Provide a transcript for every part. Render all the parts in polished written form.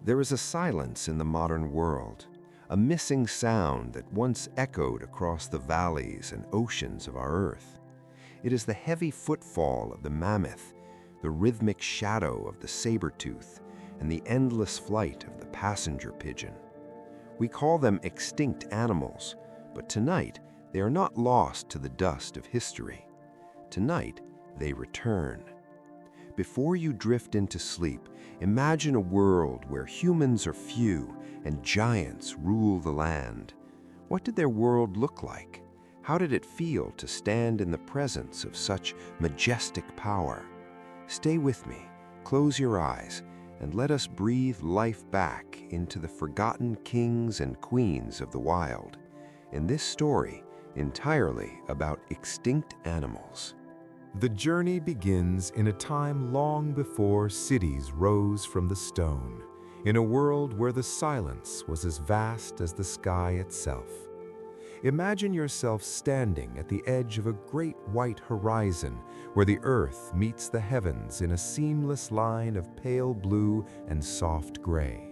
There is a silence in the modern world, a missing sound that once echoed across the valleys and oceans of our earth. It is the heavy footfall of the mammoth, the rhythmic shadow of the saber-tooth, and the endless flight of the passenger pigeon. We call them extinct animals, but tonight they are not lost to the dust of history. Tonight they return. Before you drift into sleep, imagine a world where humans are few and giants rule the land. What did their world look like? How did it feel to stand in the presence of such majestic power? Stay with me, close your eyes, and let us breathe life back into the forgotten kings and queens of the wild, in this story entirely about extinct animals. The journey begins in a time long before cities rose from the stone, in a world where the silence was as vast as the sky itself. Imagine yourself standing at the edge of a great white horizon where the earth meets the heavens in a seamless line of pale blue and soft gray.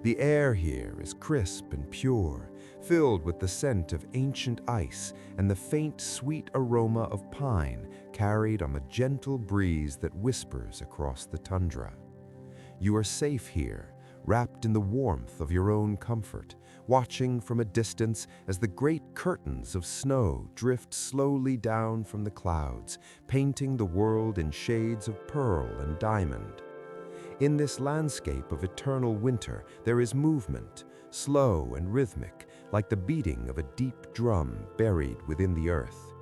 The air here is crisp and pure, filled with the scent of ancient ice and the faint, sweet aroma of pine carried on the gentle breeze that whispers across the tundra. You are safe here, wrapped in the warmth of your own comfort, watching from a distance as the great curtains of snow drift slowly down from the clouds, painting the world in shades of pearl and diamond. In this landscape of eternal winter, there is movement, slow and rhythmic, like the beating of a deep drum buried within the earth.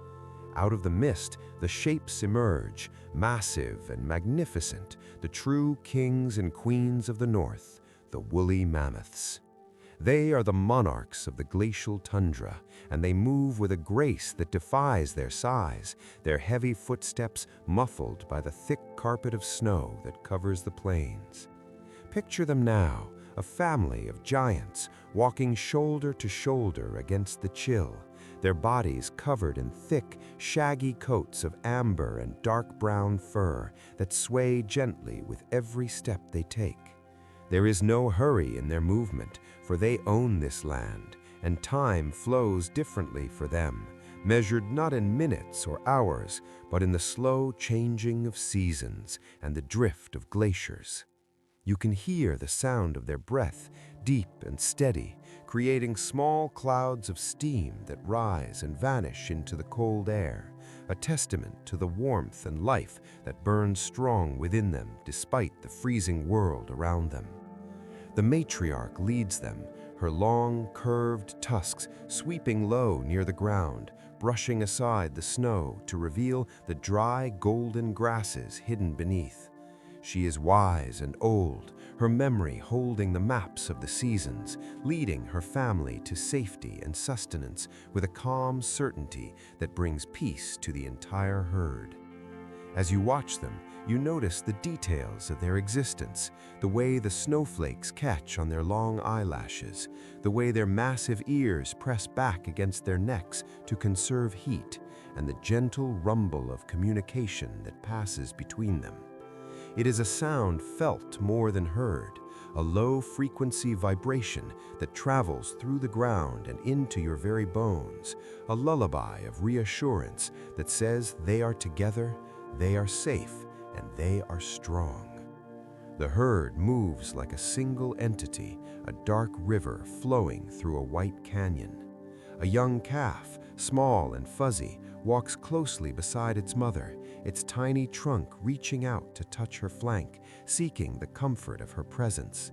Out of the mist, the shapes emerge, massive and magnificent, the true kings and queens of the north, the woolly mammoths. They are the monarchs of the glacial tundra, and they move with a grace that defies their size, their heavy footsteps muffled by the thick carpet of snow that covers the plains. Picture them now, a family of giants walking shoulder to shoulder against the chill, their bodies covered in thick, shaggy coats of amber and dark brown fur that sway gently with every step they take. There is no hurry in their movement, for they own this land, and time flows differently for them, measured not in minutes or hours, but in the slow changing of seasons and the drift of glaciers. You can hear the sound of their breath, deep and steady, creating small clouds of steam that rise and vanish into the cold air, a testament to the warmth and life that burns strong within them despite the freezing world around them. The matriarch leads them, her long, curved tusks sweeping low near the ground, brushing aside the snow to reveal the dry, golden grasses hidden beneath. She is wise and old, her memory holding the maps of the seasons, leading her family to safety and sustenance with a calm certainty that brings peace to the entire herd. As you watch them, you notice the details of their existence, the way the snowflakes catch on their long eyelashes, the way their massive ears press back against their necks to conserve heat, and the gentle rumble of communication that passes between them. It is a sound felt more than heard, a low-frequency vibration that travels through the ground and into your very bones, a lullaby of reassurance that says they are together, they are safe, and they are strong. The herd moves like a single entity, a dark river flowing through a white canyon. A young calf, small and fuzzy, walks closely beside its mother, its tiny trunk reaching out to touch her flank, seeking the comfort of her presence.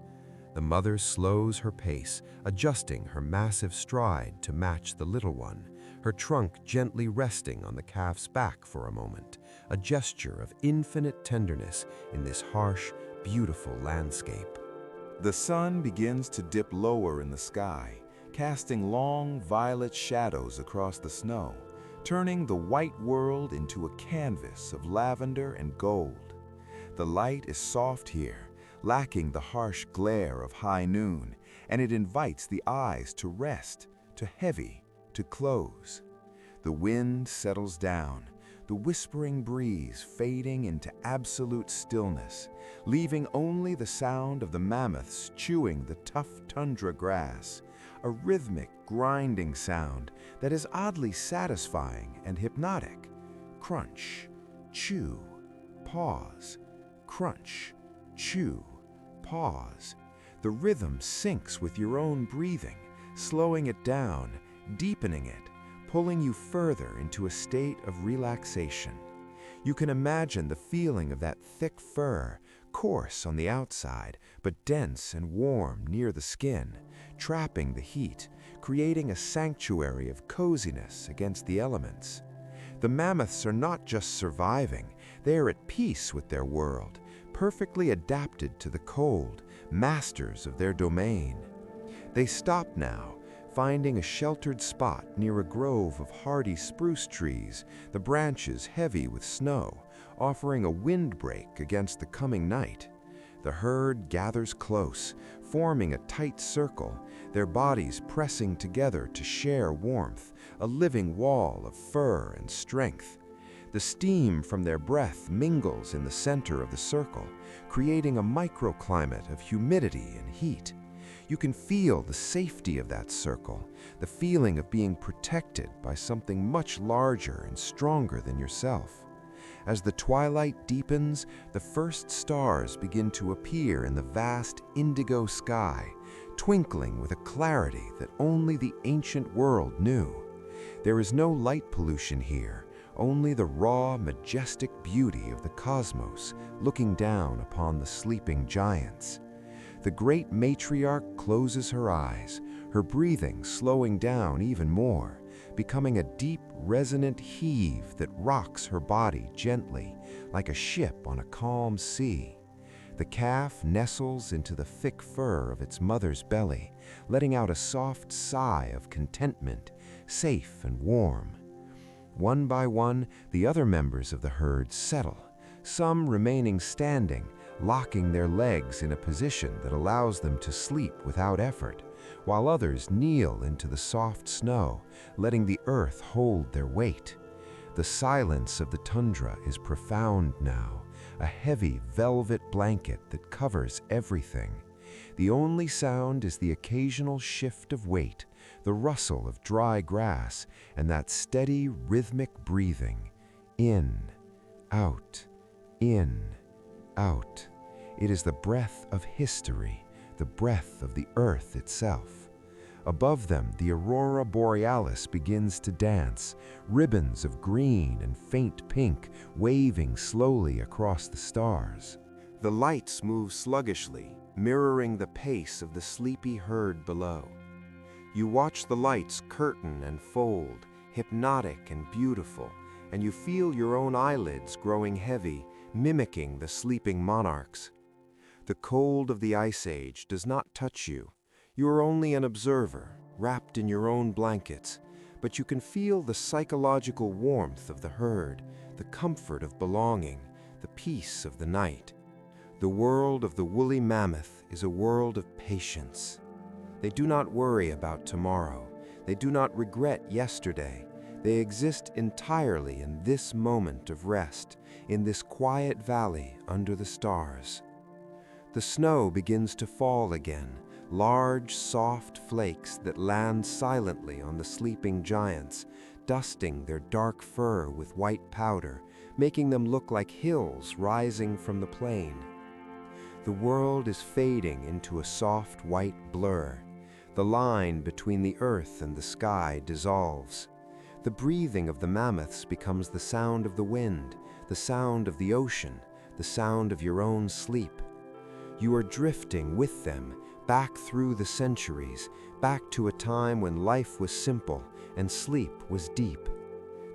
The mother slows her pace, adjusting her massive stride to match the little one, her trunk gently resting on the calf's back for a moment, a gesture of infinite tenderness in this harsh, beautiful landscape. The sun begins to dip lower in the sky, casting long violet shadows across the snow, turning the white world into a canvas of lavender and gold. The light is soft here, lacking the harsh glare of high noon, and it invites the eyes to rest, to heavy, to close. The wind settles down, the whispering breeze fading into absolute stillness, leaving only the sound of the mammoths chewing the tough tundra grass, a rhythmic, grinding sound that is oddly satisfying and hypnotic. Crunch, chew, pause, crunch, chew, pause. The rhythm syncs with your own breathing, slowing it down, deepening it, pulling you further into a state of relaxation. You can imagine the feeling of that thick fur, coarse on the outside, but dense and warm near the skin, trapping the heat, creating a sanctuary of coziness against the elements. The mammoths are not just surviving, they are at peace with their world, perfectly adapted to the cold, masters of their domain. They stop now, finding a sheltered spot near a grove of hardy spruce trees, the branches heavy with snow, offering a windbreak against the coming night. The herd gathers close, forming a tight circle, their bodies pressing together to share warmth, a living wall of fur and strength. The steam from their breath mingles in the center of the circle, creating a microclimate of humidity and heat. You can feel the safety of that circle, the feeling of being protected by something much larger and stronger than yourself. As the twilight deepens, the first stars begin to appear in the vast indigo sky, twinkling with a clarity that only the ancient world knew. There is no light pollution here, only the raw, majestic beauty of the cosmos looking down upon the sleeping giants. The great matriarch closes her eyes, her breathing slowing down even more, becoming a deep, resonant heave that rocks her body gently, like a ship on a calm sea. The calf nestles into the thick fur of its mother's belly, letting out a soft sigh of contentment, safe and warm. One by one, the other members of the herd settle, some remaining standing, locking their legs in a position that allows them to sleep without effort, while others kneel into the soft snow, letting the earth hold their weight. The silence of the tundra is profound now, a heavy velvet blanket that covers everything. The only sound is the occasional shift of weight, the rustle of dry grass, and that steady, rhythmic breathing. In, out, in, out. It is the breath of history, the breath of the earth itself. Above them, the aurora borealis begins to dance, ribbons of green and faint pink waving slowly across the stars. The lights move sluggishly, mirroring the pace of the sleepy herd below. You watch the lights curtain and fold, hypnotic and beautiful, and you feel your own eyelids growing heavy, mimicking the sleeping monarchs. The cold of the Ice Age does not touch you. You are only an observer, wrapped in your own blankets, but you can feel the psychological warmth of the herd, the comfort of belonging, the peace of the night. The world of the woolly mammoth is a world of patience. They do not worry about tomorrow. They do not regret yesterday. They exist entirely in this moment of rest, in this quiet valley under the stars. The snow begins to fall again, large, soft flakes that land silently on the sleeping giants, dusting their dark fur with white powder, making them look like hills rising from the plain. The world is fading into a soft white blur. The line between the earth and the sky dissolves. The breathing of the mammoths becomes the sound of the wind, the sound of the ocean, the sound of your own sleep. You are drifting with them, back through the centuries, back to a time when life was simple and sleep was deep.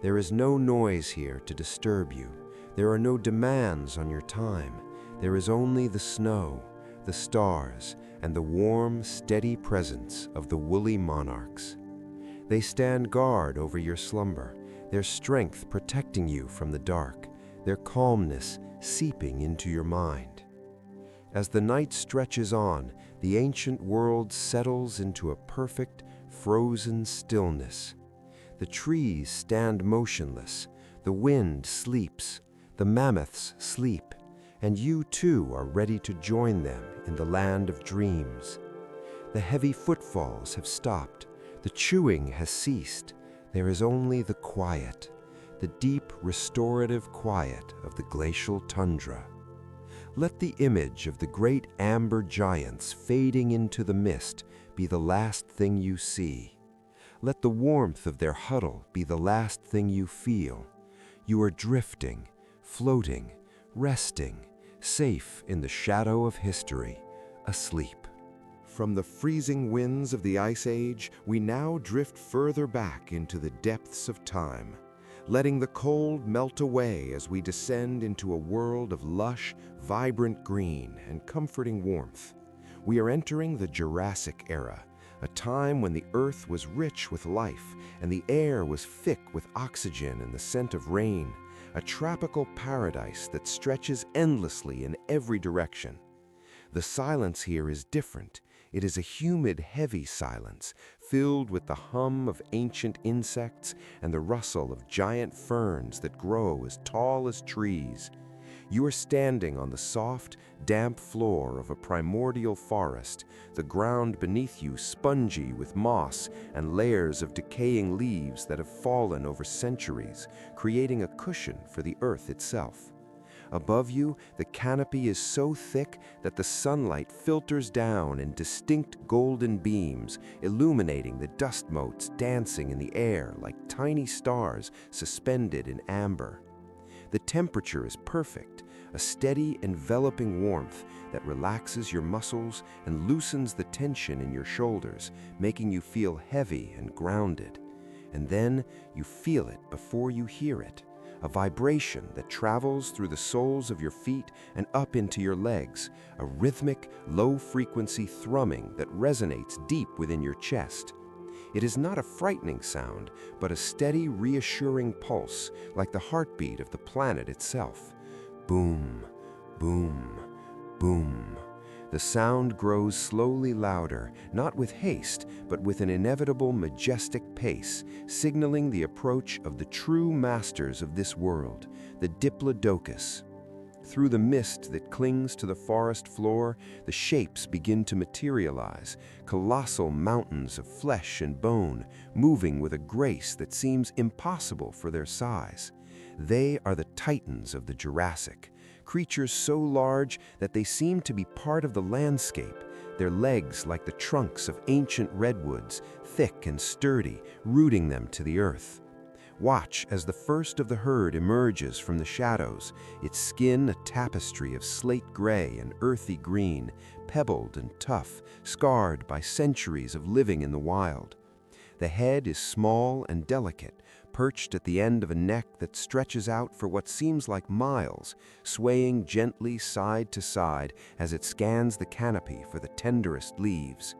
There is no noise here to disturb you. There are no demands on your time. There is only the snow, the stars, and the warm, steady presence of the woolly monarchs. They stand guard over your slumber, their strength protecting you from the dark, their calmness seeping into your mind. As the night stretches on, the ancient world settles into a perfect, frozen stillness. The trees stand motionless, The wind sleeps, the mammoths sleep, and you too are ready to join them in the land of dreams. The heavy footfalls have stopped, the chewing has ceased. There is only the quiet, the deep restorative quiet of the glacial tundra. Let the image of the great amber giants fading into the mist be the last thing you see. Let the warmth of their huddle be the last thing you feel. You are drifting, floating, resting, safe in the shadow of history, asleep. From the freezing winds of the Ice Age, we now drift further back into the depths of time, letting the cold melt away as we descend into a world of lush, vibrant green and comforting warmth. We are entering the Jurassic era, a time when the Earth was rich with life and the air was thick with oxygen and the scent of rain, a tropical paradise that stretches endlessly in every direction. The silence here is different. It is a humid, heavy silence, filled with the hum of ancient insects and the rustle of giant ferns that grow as tall as trees. You are standing on the soft, damp floor of a primordial forest, the ground beneath you spongy with moss and layers of decaying leaves that have fallen over centuries, creating a cushion for the earth itself. Above you, the canopy is so thick that the sunlight filters down in distinct golden beams, illuminating the dust motes dancing in the air like tiny stars suspended in amber. The temperature is perfect, a steady, enveloping warmth that relaxes your muscles and loosens the tension in your shoulders, making you feel heavy and grounded. And then you feel it before you hear it. A vibration that travels through the soles of your feet and up into your legs, a rhythmic, low-frequency thrumming that resonates deep within your chest. It is not a frightening sound, but a steady, reassuring pulse, like the heartbeat of the planet itself. Boom, boom, boom. The sound grows slowly louder, not with haste, but with an inevitable majestic pace, signaling the approach of the true masters of this world, the Diplodocus. Through the mist that clings to the forest floor, the shapes begin to materialize, colossal mountains of flesh and bone, moving with a grace that seems impossible for their size. They are the titans of the Jurassic, creatures so large that they seem to be part of the landscape, their legs like the trunks of ancient redwoods, thick and sturdy, rooting them to the earth. Watch as the first of the herd emerges from the shadows, its skin a tapestry of slate gray and earthy green, pebbled and tough, scarred by centuries of living in the wild. The head is small and delicate, perched at the end of a neck that stretches out for what seems like miles, swaying gently side to side as it scans the canopy for the tenderest leaves.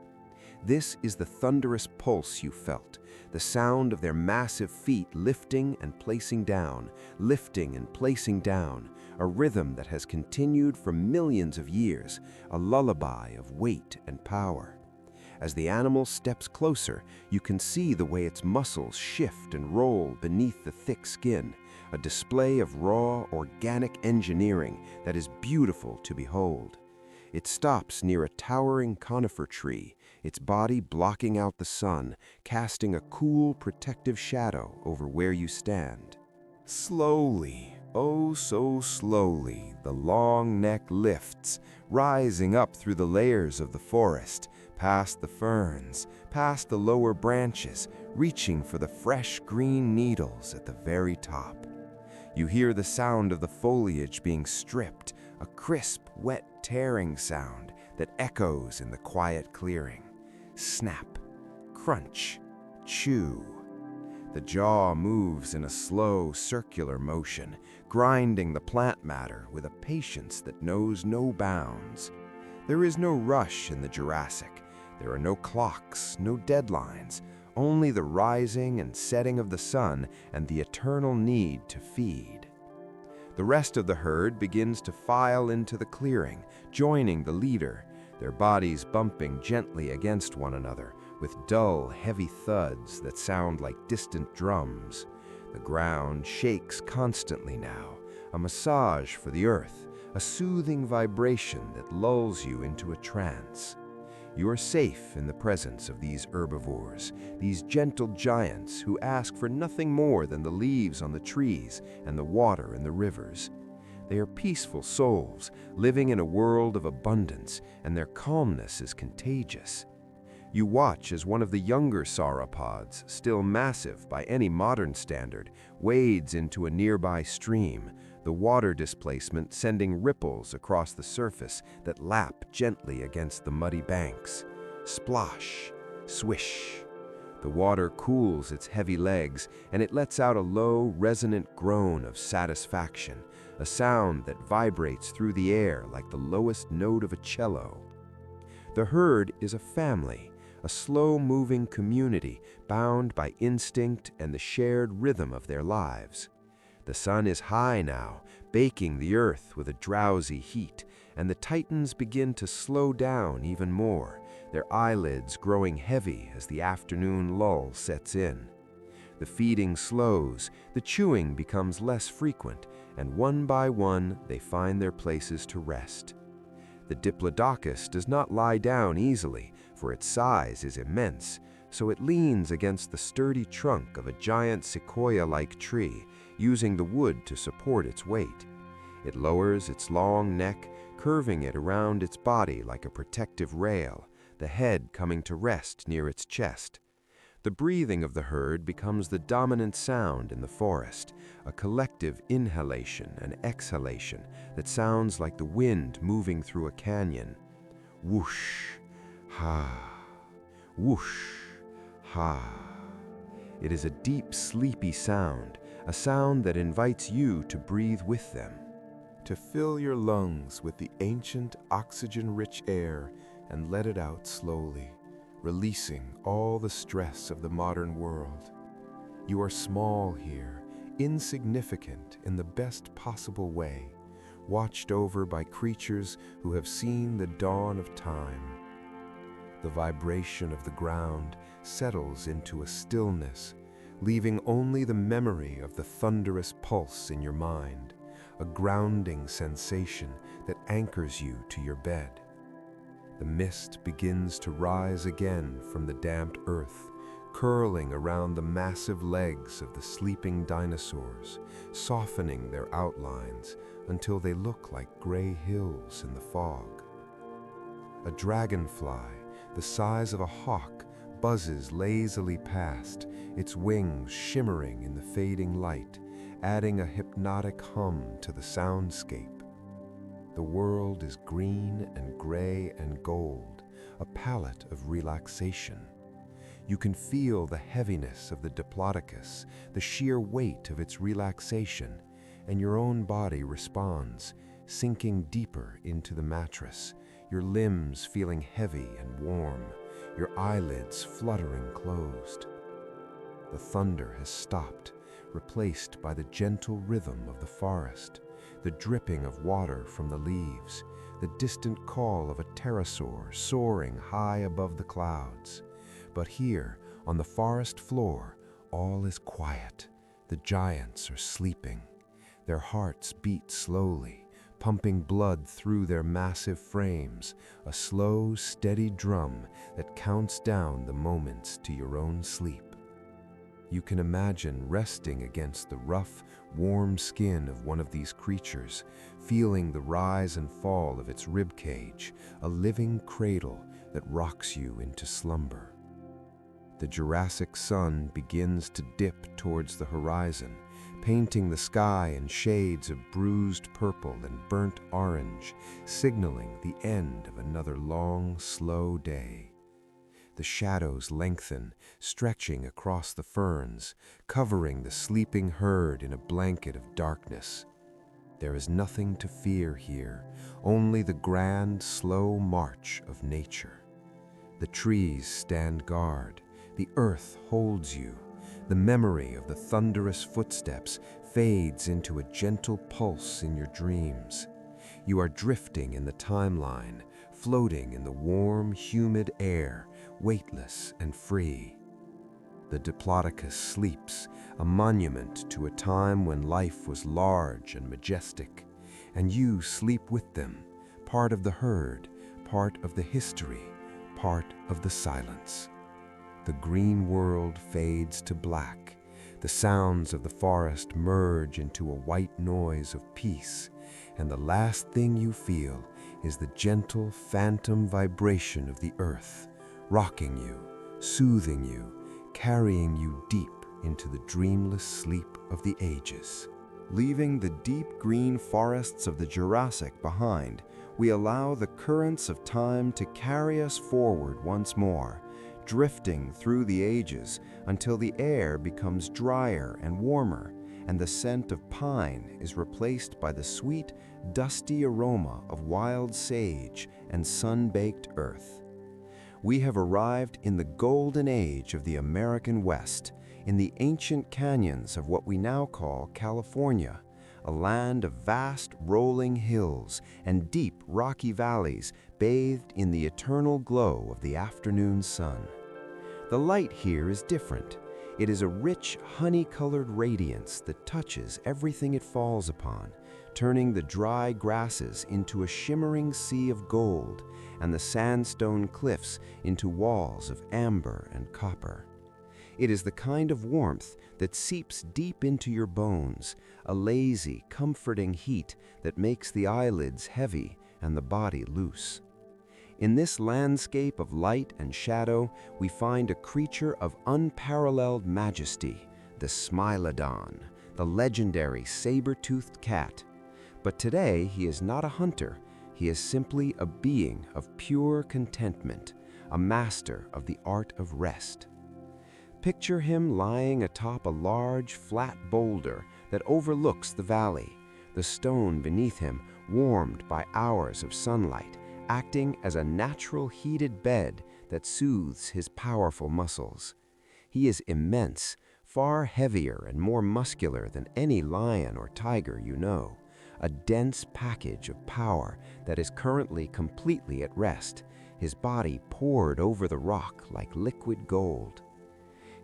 This is the thunderous pulse you felt, the sound of their massive feet lifting and placing down, a rhythm that has continued for millions of years, a lullaby of weight and power. As the animal steps closer, you can see the way its muscles shift and roll beneath the thick skin, a display of raw, organic engineering that is beautiful to behold. It stops near a towering conifer tree, its body blocking out the sun, casting a cool, protective shadow over where you stand. Slowly, oh so slowly, the long neck lifts, rising up through the layers of the forest, past the ferns, past the lower branches, reaching for the fresh green needles at the very top. You hear the sound of the foliage being stripped, a crisp, wet tearing sound that echoes in the quiet clearing. Snap, crunch, chew. The jaw moves in a slow, circular motion, grinding the plant matter with a patience that knows no bounds. There is no rush in the Jurassic. There are no clocks, no deadlines, only the rising and setting of the sun and the eternal need to feed. The rest of the herd begins to file into the clearing, joining the leader, their bodies bumping gently against one another with dull, heavy thuds that sound like distant drums. The ground shakes constantly now, a massage for the earth, a soothing vibration that lulls you into a trance. You are safe in the presence of these herbivores, these gentle giants who ask for nothing more than the leaves on the trees and the water in the rivers. They are peaceful souls, living in a world of abundance, and their calmness is contagious. You watch as one of the younger sauropods, still massive by any modern standard, wades into a nearby stream, the water displacement sending ripples across the surface that lap gently against the muddy banks. Splosh, swish. The water cools its heavy legs, and it lets out a low, resonant groan of satisfaction, a sound that vibrates through the air like the lowest note of a cello. The herd is a family, a slow-moving community bound by instinct and the shared rhythm of their lives. The sun is high now, baking the earth with a drowsy heat, and the titans begin to slow down even more, their eyelids growing heavy as the afternoon lull sets in. The feeding slows, the chewing becomes less frequent, and one by one they find their places to rest. The Diplodocus does not lie down easily, for its size is immense, so it leans against the sturdy trunk of a giant sequoia-like tree, using the wood to support its weight. It lowers its long neck, curving it around its body like a protective rail, the head coming to rest near its chest. The breathing of the herd becomes the dominant sound in the forest, a collective inhalation and exhalation that sounds like the wind moving through a canyon. Whoosh, ha, whoosh, ha. It is a deep, sleepy sound, a sound that invites you to breathe with them. To fill your lungs with the ancient, oxygen-rich air and let it out slowly, releasing all the stress of the modern world. You are small here, insignificant in the best possible way, watched over by creatures who have seen the dawn of time. The vibration of the ground settles into a stillness, leaving only the memory of the thunderous pulse in your mind, a grounding sensation that anchors you to your bed. The mist begins to rise again from the damped earth, curling around the massive legs of the sleeping dinosaurs, softening their outlines until they look like gray hills in the fog. A dragonfly, the size of a hawk, buzzes lazily past, its wings shimmering in the fading light, adding a hypnotic hum to the soundscape. The world is green and gray and gold, a palette of relaxation. You can feel the heaviness of the Diplodocus, the sheer weight of its relaxation, and your own body responds, sinking deeper into the mattress, your limbs feeling heavy and warm, your eyelids fluttering closed. The thunder has stopped, replaced by the gentle rhythm of the forest, the dripping of water from the leaves, the distant call of a pterosaur soaring high above the clouds. But here, on the forest floor, all is quiet. The giants are sleeping. Their hearts beat slowly, pumping blood through their massive frames, a slow, steady drum that counts down the moments to your own sleep. You can imagine resting against the rough, warm skin of one of these creatures, feeling the rise and fall of its ribcage, a living cradle that rocks you into slumber. The Jurassic sun begins to dip towards the horizon, painting the sky in shades of bruised purple and burnt orange, signaling the end of another long, slow day. The shadows lengthen, stretching across the ferns, covering the sleeping herd in a blanket of darkness. There is nothing to fear here, only the grand, slow march of nature. The trees stand guard, the earth holds you. The memory of the thunderous footsteps fades into a gentle pulse in your dreams. You are drifting in the timeline, floating in the warm, humid air, weightless and free. the Diplodocus sleeps, a monument to a time when life was large and majestic, and you sleep with them, part of the herd, part of the history, part of the silence. The green world fades to black. The sounds of the forest merge into a white noise of peace, and the last thing you feel is the gentle phantom vibration of the earth, rocking you, soothing you, carrying you deep into the dreamless sleep of the ages. Leaving the deep green forests of the Jurassic behind, we allow the currents of time to carry us forward once more, drifting through the ages until the air becomes drier and warmer, and the scent of pine is replaced by the sweet, dusty aroma of wild sage and sun-baked earth. We have arrived in the golden age of the American West, in the ancient canyons of what we now call California, a land of vast rolling hills and deep rocky valleys bathed in the eternal glow of the afternoon sun. The light here is different. It is a rich, honey-colored radiance that touches everything it falls upon, turning the dry grasses into a shimmering sea of gold and the sandstone cliffs into walls of amber and copper. It is the kind of warmth that seeps deep into your bones, a lazy, comforting heat that makes the eyelids heavy and the body loose. In this landscape of light and shadow, we find a creature of unparalleled majesty, the Smilodon, the legendary saber-toothed cat. But today, he is not a hunter. He is simply a being of pure contentment, a master of the art of rest. Picture him lying atop a large, flat boulder that overlooks the valley, the stone beneath him warmed by hours of sunlight, acting as a natural heated bed that soothes his powerful muscles. He is immense, far heavier and more muscular than any lion or tiger you know, a dense package of power that is currently completely at rest, his body poured over the rock like liquid gold.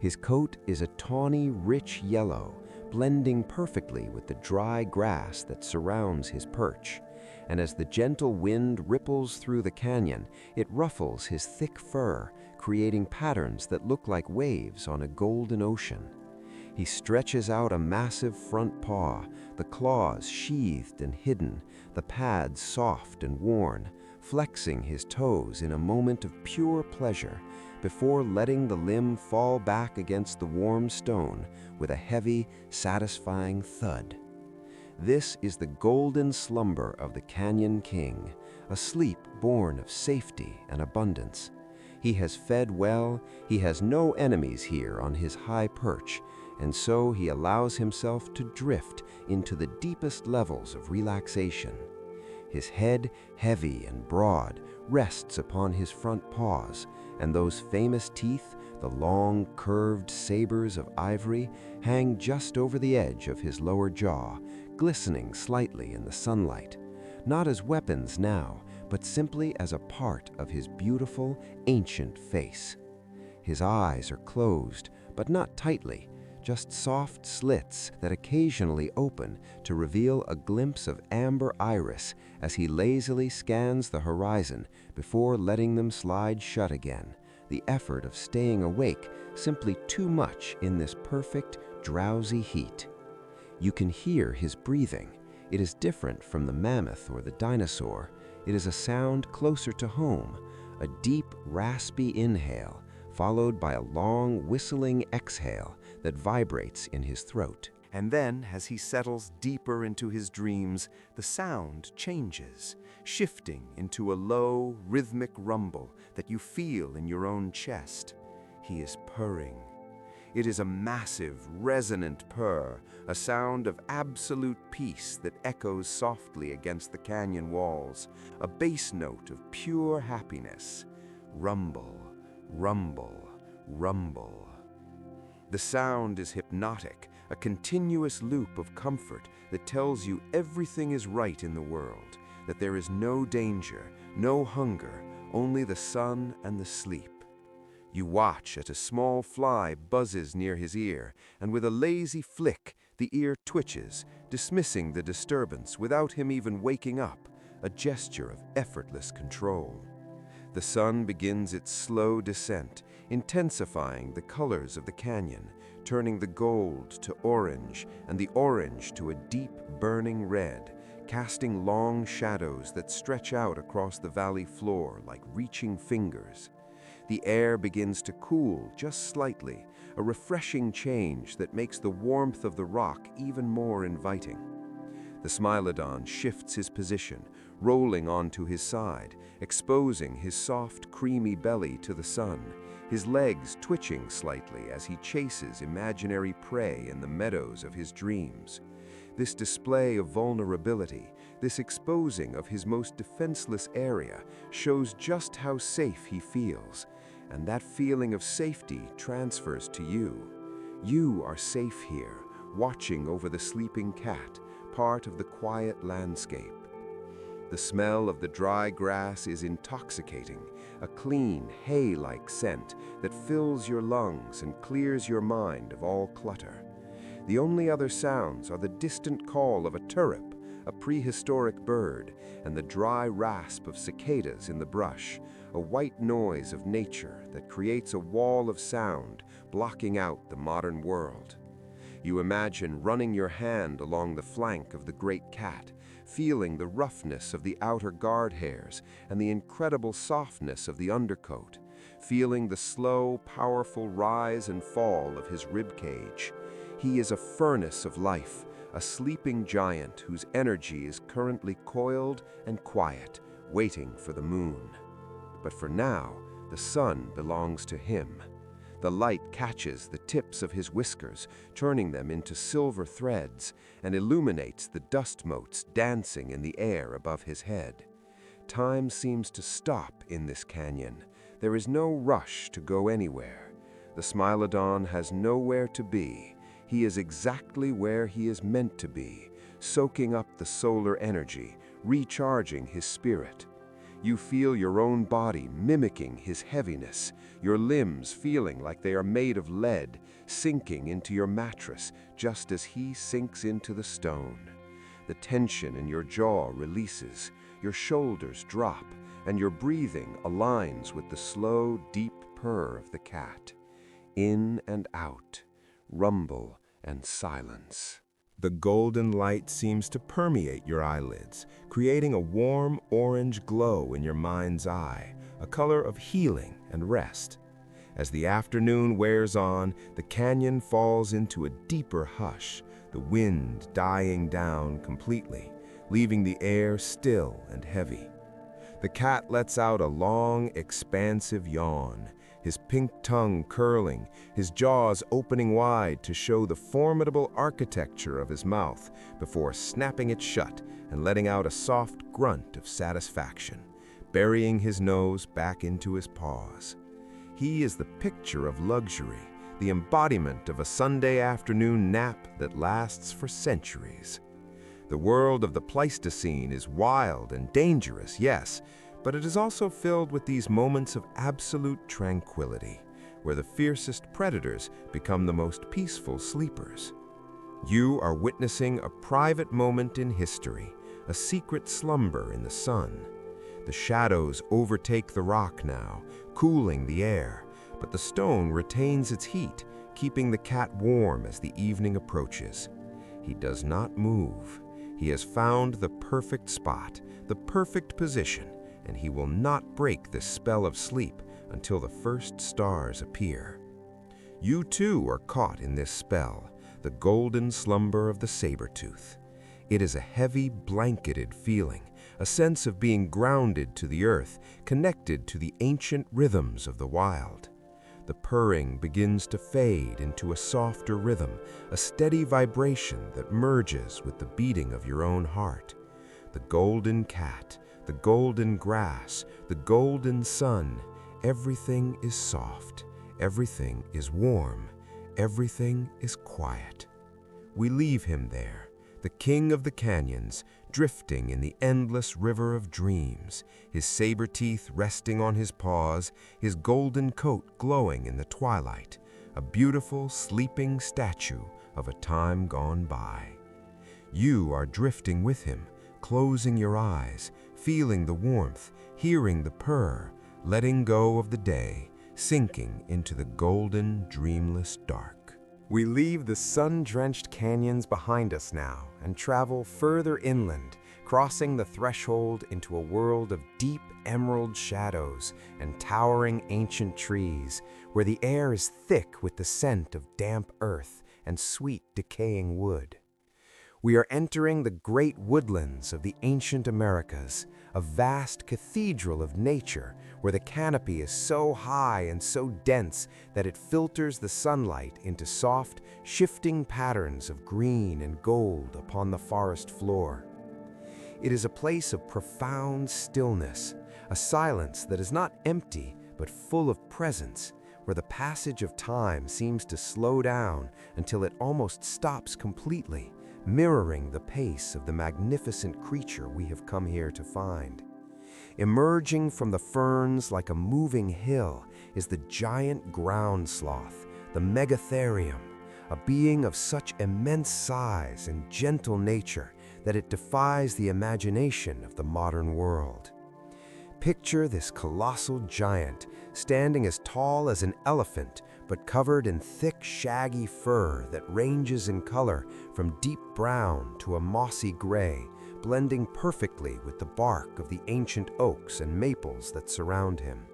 His coat is a tawny, rich yellow, blending perfectly with the dry grass that surrounds his perch, and as the gentle wind ripples through the canyon, it ruffles his thick fur, creating patterns that look like waves on a golden ocean. He stretches out a massive front paw, the claws sheathed and hidden, the pads soft and worn, flexing his toes in a moment of pure pleasure, before letting the limb fall back against the warm stone with a heavy, satisfying thud. This is the golden slumber of the Canyon King, a sleep born of safety and abundance. He has fed well, he has no enemies here on his high perch, and so he allows himself to drift into the deepest levels of relaxation. His head, heavy and broad, rests upon his front paws, and those famous teeth, the long, curved sabers of ivory, hang just over the edge of his lower jaw, glistening slightly in the sunlight, not as weapons now, but simply as a part of his beautiful, ancient face. His eyes are closed, but not tightly, just soft slits that occasionally open to reveal a glimpse of amber iris as he lazily scans the horizon before letting them slide shut again, the effort of staying awake simply too much in this perfect, drowsy heat. You can hear his breathing. It is different from the mammoth or the dinosaur. It is a sound closer to home, a deep, raspy inhale, followed by a long, whistling exhale that vibrates in his throat. And then, as he settles deeper into his dreams, the sound changes, shifting into a low, rhythmic rumble that you feel in your own chest. He is purring. It is a massive, resonant purr, a sound of absolute peace that echoes softly against the canyon walls, a bass note of pure happiness. Rumble, rumble, rumble. The sound is hypnotic, a continuous loop of comfort that tells you everything is right in the world, that there is no danger, no hunger, only the sun and the sleep. You watch as a small fly buzzes near his ear, and with a lazy flick, the ear twitches, dismissing the disturbance without him even waking up, a gesture of effortless control. The sun begins its slow descent, intensifying the colors of the canyon, turning the gold to orange and the orange to a deep burning red, casting long shadows that stretch out across the valley floor like reaching fingers. The air begins to cool just slightly, a refreshing change that makes the warmth of the rock even more inviting. The Smilodon shifts his position, rolling onto his side, exposing his soft, creamy belly to the sun, his legs twitching slightly as he chases imaginary prey in the meadows of his dreams. This display of vulnerability, this exposing of his most defenseless area, shows just how safe he feels, and that feeling of safety transfers to you. You are safe here, watching over the sleeping cat, part of the quiet landscape. The smell of the dry grass is intoxicating, a clean, hay-like scent that fills your lungs and clears your mind of all clutter. The only other sounds are the distant call of a turip, a prehistoric bird, and the dry rasp of cicadas in the brush, a white noise of nature that creates a wall of sound blocking out the modern world. You imagine running your hand along the flank of the great cat, feeling the roughness of the outer guard hairs and the incredible softness of the undercoat, feeling the slow, powerful rise and fall of his ribcage. He is a furnace of life, a sleeping giant whose energy is currently coiled and quiet, waiting for the moon. But for now, the sun belongs to him. The light catches the tips of his whiskers, turning them into silver threads, and illuminates the dust motes dancing in the air above his head. Time seems to stop in this canyon. There is no rush to go anywhere. The Smilodon has nowhere to be. He is exactly where he is meant to be, soaking up the solar energy, recharging his spirit. You feel your own body mimicking his heaviness, your limbs feeling like they are made of lead, sinking into your mattress just as he sinks into the stone. The tension in your jaw releases, your shoulders drop, and your breathing aligns with the slow, deep purr of the cat. In and out, rumble and silence. The golden light seems to permeate your eyelids, creating a warm orange glow in your mind's eye, a color of healing and rest. As the afternoon wears on, the canyon falls into a deeper hush, the wind dying down completely, leaving the air still and heavy. The cat lets out a long, expansive yawn, his pink tongue curling, his jaws opening wide to show the formidable architecture of his mouth before snapping it shut and letting out a soft grunt of satisfaction, burying his nose back into his paws. He is the picture of luxury, the embodiment of a Sunday afternoon nap that lasts for centuries. The world of the Pleistocene is wild and dangerous, yes, but it is also filled with these moments of absolute tranquility, where the fiercest predators become the most peaceful sleepers. You are witnessing a private moment in history, a secret slumber in the sun. The shadows overtake the rock now, cooling the air, but the stone retains its heat, keeping the cat warm as the evening approaches. He does not move. He has found the perfect spot, the perfect position, and he will not break this spell of sleep until the first stars appear. You too are caught in this spell, the golden slumber of the Saber-Tooth. It is a heavy, blanketed feeling, a sense of being grounded to the earth, connected to the ancient rhythms of the wild. The purring begins to fade into a softer rhythm, a steady vibration that merges with the beating of your own heart. The golden cat, the golden grass, the golden sun, everything is soft, everything is warm, everything is quiet. We leave him there, the the king of the canyons, drifting in the endless river of dreams, his saber teeth resting on his paws, his golden coat glowing in the twilight, a beautiful, sleeping statue of a time gone by. You are drifting with him, closing your eyes, feeling the warmth, hearing the purr, letting go of the day, sinking into the golden, dreamless dark. We leave the sun-drenched canyons behind us now and travel further inland, crossing the threshold into a world of deep emerald shadows and towering ancient trees, where the air is thick with the scent of damp earth and sweet decaying wood. We are entering the great woodlands of the ancient Americas, a vast cathedral of nature where the canopy is so high and so dense that it filters the sunlight into soft, shifting patterns of green and gold upon the forest floor. It is a place of profound stillness, a silence that is not empty but full of presence, where the passage of time seems to slow down until it almost stops completely, mirroring the pace of the magnificent creature we have come here to find. Emerging from the ferns like a moving hill is the giant ground sloth, the megatherium, a being of such immense size and gentle nature that it defies the imagination of the modern world. Picture this colossal giant standing as tall as an elephant but covered in thick, shaggy fur that ranges in color from deep brown to a mossy gray, blending perfectly with the bark of the ancient oaks and maples that surround him.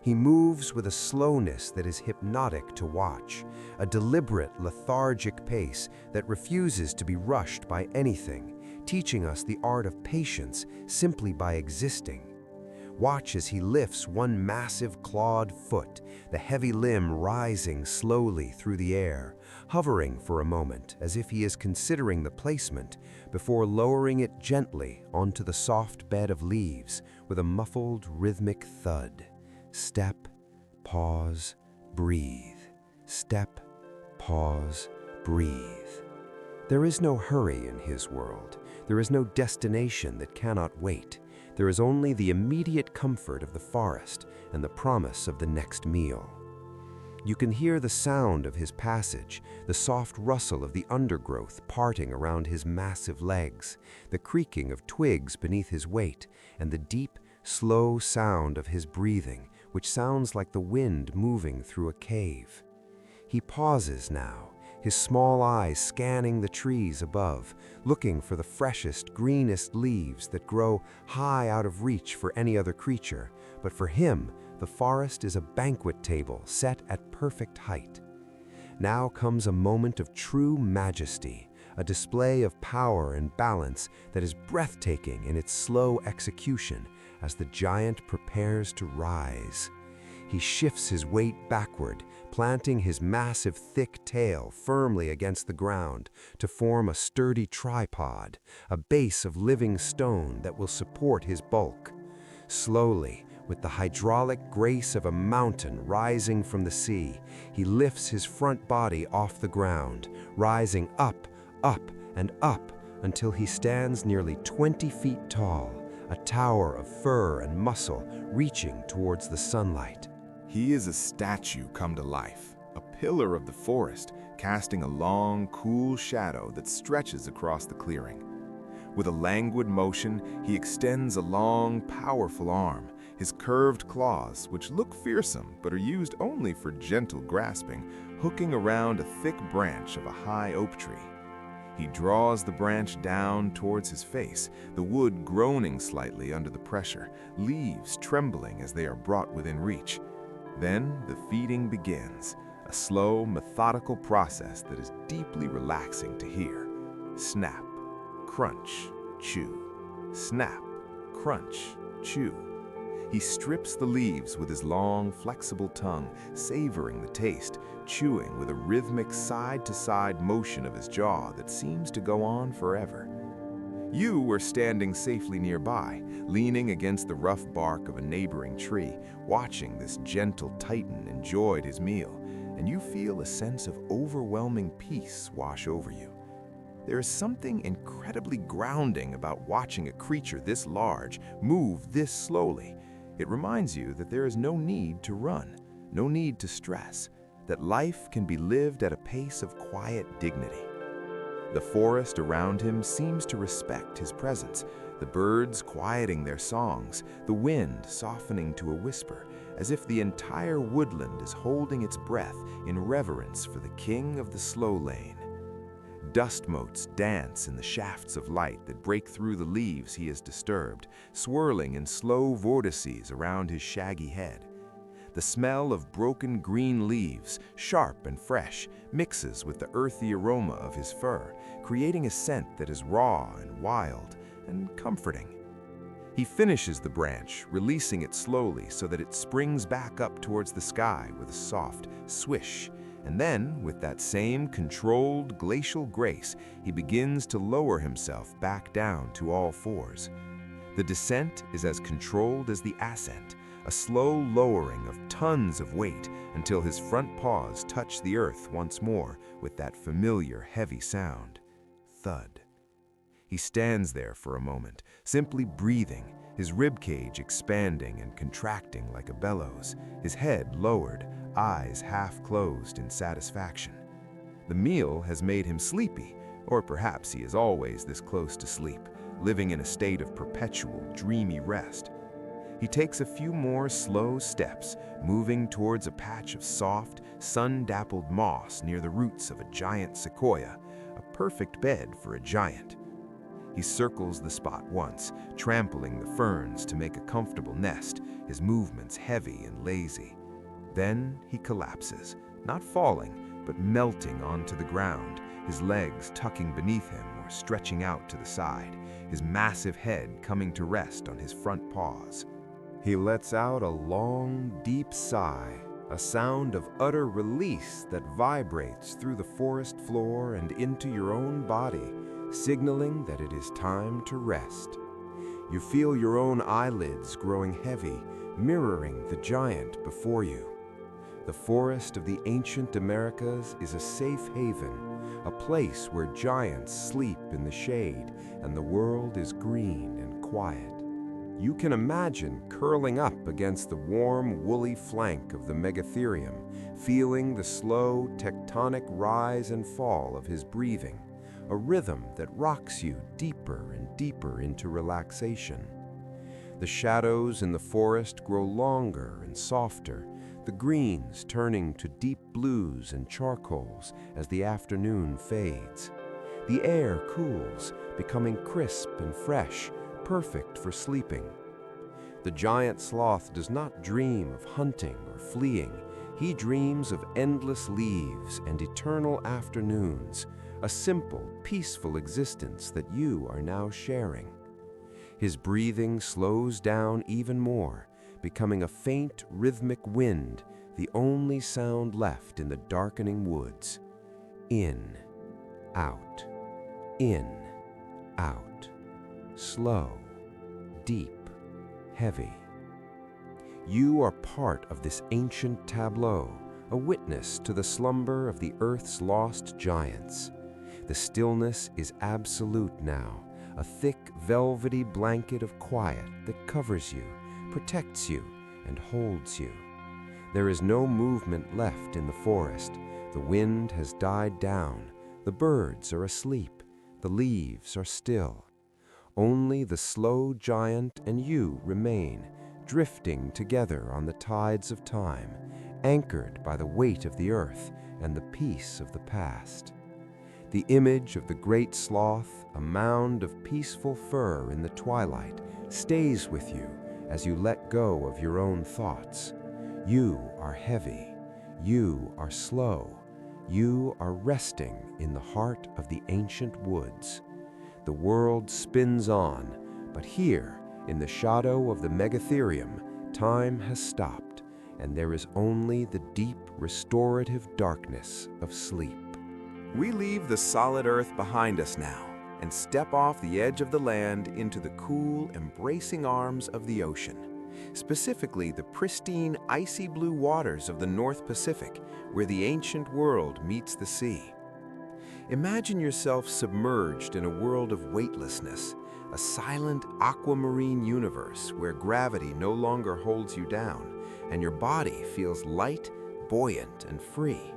He moves with a slowness that is hypnotic to watch, a deliberate, lethargic pace that refuses to be rushed by anything, teaching us the art of patience simply by existing. Watch as he lifts one massive clawed foot, the heavy limb rising slowly through the air, hovering for a moment as if he is considering the placement, before lowering it gently onto the soft bed of leaves with a muffled, rhythmic thud. Step, pause, breathe. Step, pause, breathe. There is no hurry in his world. There is no destination that cannot wait. There is only the immediate comfort of the forest and the promise of the next meal. You can hear the sound of his passage, the soft rustle of the undergrowth parting around his massive legs, the creaking of twigs beneath his weight, and the deep, slow sound of his breathing, which sounds like the wind moving through a cave. He pauses now, his small eyes scanning the trees above, looking for the freshest, greenest leaves that grow high out of reach for any other creature, but for him, the forest is a banquet table set at perfect height. Now comes a moment of true majesty, a display of power and balance that is breathtaking in its slow execution as the giant prepares to rise. He shifts his weight backward, planting his massive, thick tail firmly against the ground to form a sturdy tripod, a base of living stone that will support his bulk. Slowly, with the hydraulic grace of a mountain rising from the sea, he lifts his front body off the ground, rising up, up, and up until he stands nearly 20 feet tall, a tower of fur and muscle reaching towards the sunlight. He is a statue come to life, a pillar of the forest, casting a long, cool shadow that stretches across the clearing. With a languid motion, he extends a long, powerful arm, his curved claws, which look fearsome but are used only for gentle grasping, hooking around a thick branch of a high oak tree. He draws the branch down towards his face, the wood groaning slightly under the pressure, leaves trembling as they are brought within reach. Then the feeding begins, a slow, methodical process that is deeply relaxing to hear. Snap, crunch, chew. Snap, crunch, chew. He strips the leaves with his long, flexible tongue, savoring the taste, chewing with a rhythmic side-to-side motion of his jaw that seems to go on forever. You were standing safely nearby, leaning against the rough bark of a neighboring tree, watching this gentle titan enjoy his meal, and you feel a sense of overwhelming peace wash over you. There is something incredibly grounding about watching a creature this large move this slowly. It reminds you that there is no need to run, no need to stress, that life can be lived at a pace of quiet dignity. The forest around him seems to respect his presence, the birds quieting their songs, the wind softening to a whisper, as if the entire woodland is holding its breath in reverence for the king of the slow lane. Dust motes dance in the shafts of light that break through the leaves he has disturbed, swirling in slow vortices around his shaggy head. The smell of broken green leaves, sharp and fresh, mixes with the earthy aroma of his fur, creating a scent that is raw and wild and comforting. He finishes the branch, releasing it slowly so that it springs back up towards the sky with a soft swish. And then, with that same controlled, glacial grace, he begins to lower himself back down to all fours. The descent is as controlled as the ascent, a slow lowering of tons of weight until his front paws touch the earth once more with that familiar heavy sound. Thud. He stands there for a moment, simply breathing, his ribcage expanding and contracting like a bellows, his head lowered, eyes half closed in satisfaction. The meal has made him sleepy, or perhaps he is always this close to sleep, living in a state of perpetual, dreamy rest. He takes a few more slow steps, moving towards a patch of soft, sun-dappled moss near the roots of a giant sequoia, a perfect bed for a giant. He circles the spot once, trampling the ferns to make a comfortable nest, his movements heavy and lazy. Then he collapses, not falling, but melting onto the ground, his legs tucking beneath him or stretching out to the side, his massive head coming to rest on his front paws. He lets out a long, deep sigh, a sound of utter release that vibrates through the forest floor and into your own body, signaling that it is time to rest. You feel your own eyelids growing heavy, mirroring the giant before you. The forest of the ancient Americas is a safe haven, a place where giants sleep in the shade and the world is green and quiet. You can imagine curling up against the warm, woolly flank of the megatherium, feeling the slow, tectonic rise and fall of his breathing, a rhythm that rocks you deeper and deeper into relaxation. The shadows in the forest grow longer and softer, the greens turning to deep blues and charcoals as the afternoon fades. The air cools, becoming crisp and fresh, perfect for sleeping. The giant sloth does not dream of hunting or fleeing. He dreams of endless leaves and eternal afternoons, a simple, peaceful existence that you are now sharing. His breathing slows down even more, becoming a faint, rhythmic wind, the only sound left in the darkening woods. In, out, in, out. Slow, deep, heavy. You are part of this ancient tableau, a witness to the slumber of the Earth's lost giants. The stillness is absolute now, a thick, velvety blanket of quiet that covers you, protects you, and holds you. There is no movement left in the forest. The wind has died down. The birds are asleep. The leaves are still. Only the slow giant and you remain, drifting together on the tides of time, anchored by the weight of the earth and the peace of the past. The image of the great sloth, a mound of peaceful fur in the twilight, stays with you as you let go of your own thoughts. You are heavy. You are slow. You are resting in the heart of the ancient woods. The world spins on, but here, in the shadow of the megatherium, time has stopped, and there is only the deep, restorative darkness of sleep. We leave the solid earth behind us now and step off the edge of the land into the cool, embracing arms of the ocean, specifically the pristine, icy blue waters of the North Pacific, where the ancient world meets the sea. Imagine yourself submerged in a world of weightlessness, a silent aquamarine universe where gravity no longer holds you down and your body feels light, buoyant, and free.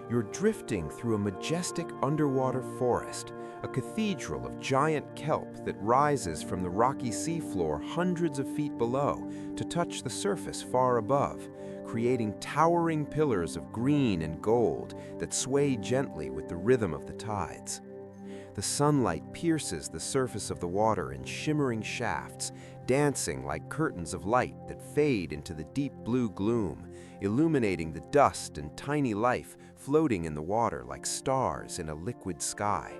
You're drifting through a majestic underwater forest, a cathedral of giant kelp that rises from the rocky seafloor hundreds of feet below to touch the surface far above, creating towering pillars of green and gold that sway gently with the rhythm of the tides. The sunlight pierces the surface of the water in shimmering shafts, dancing like curtains of light that fade into the deep blue gloom, illuminating the dust and tiny life floating in the water like stars in a liquid sky.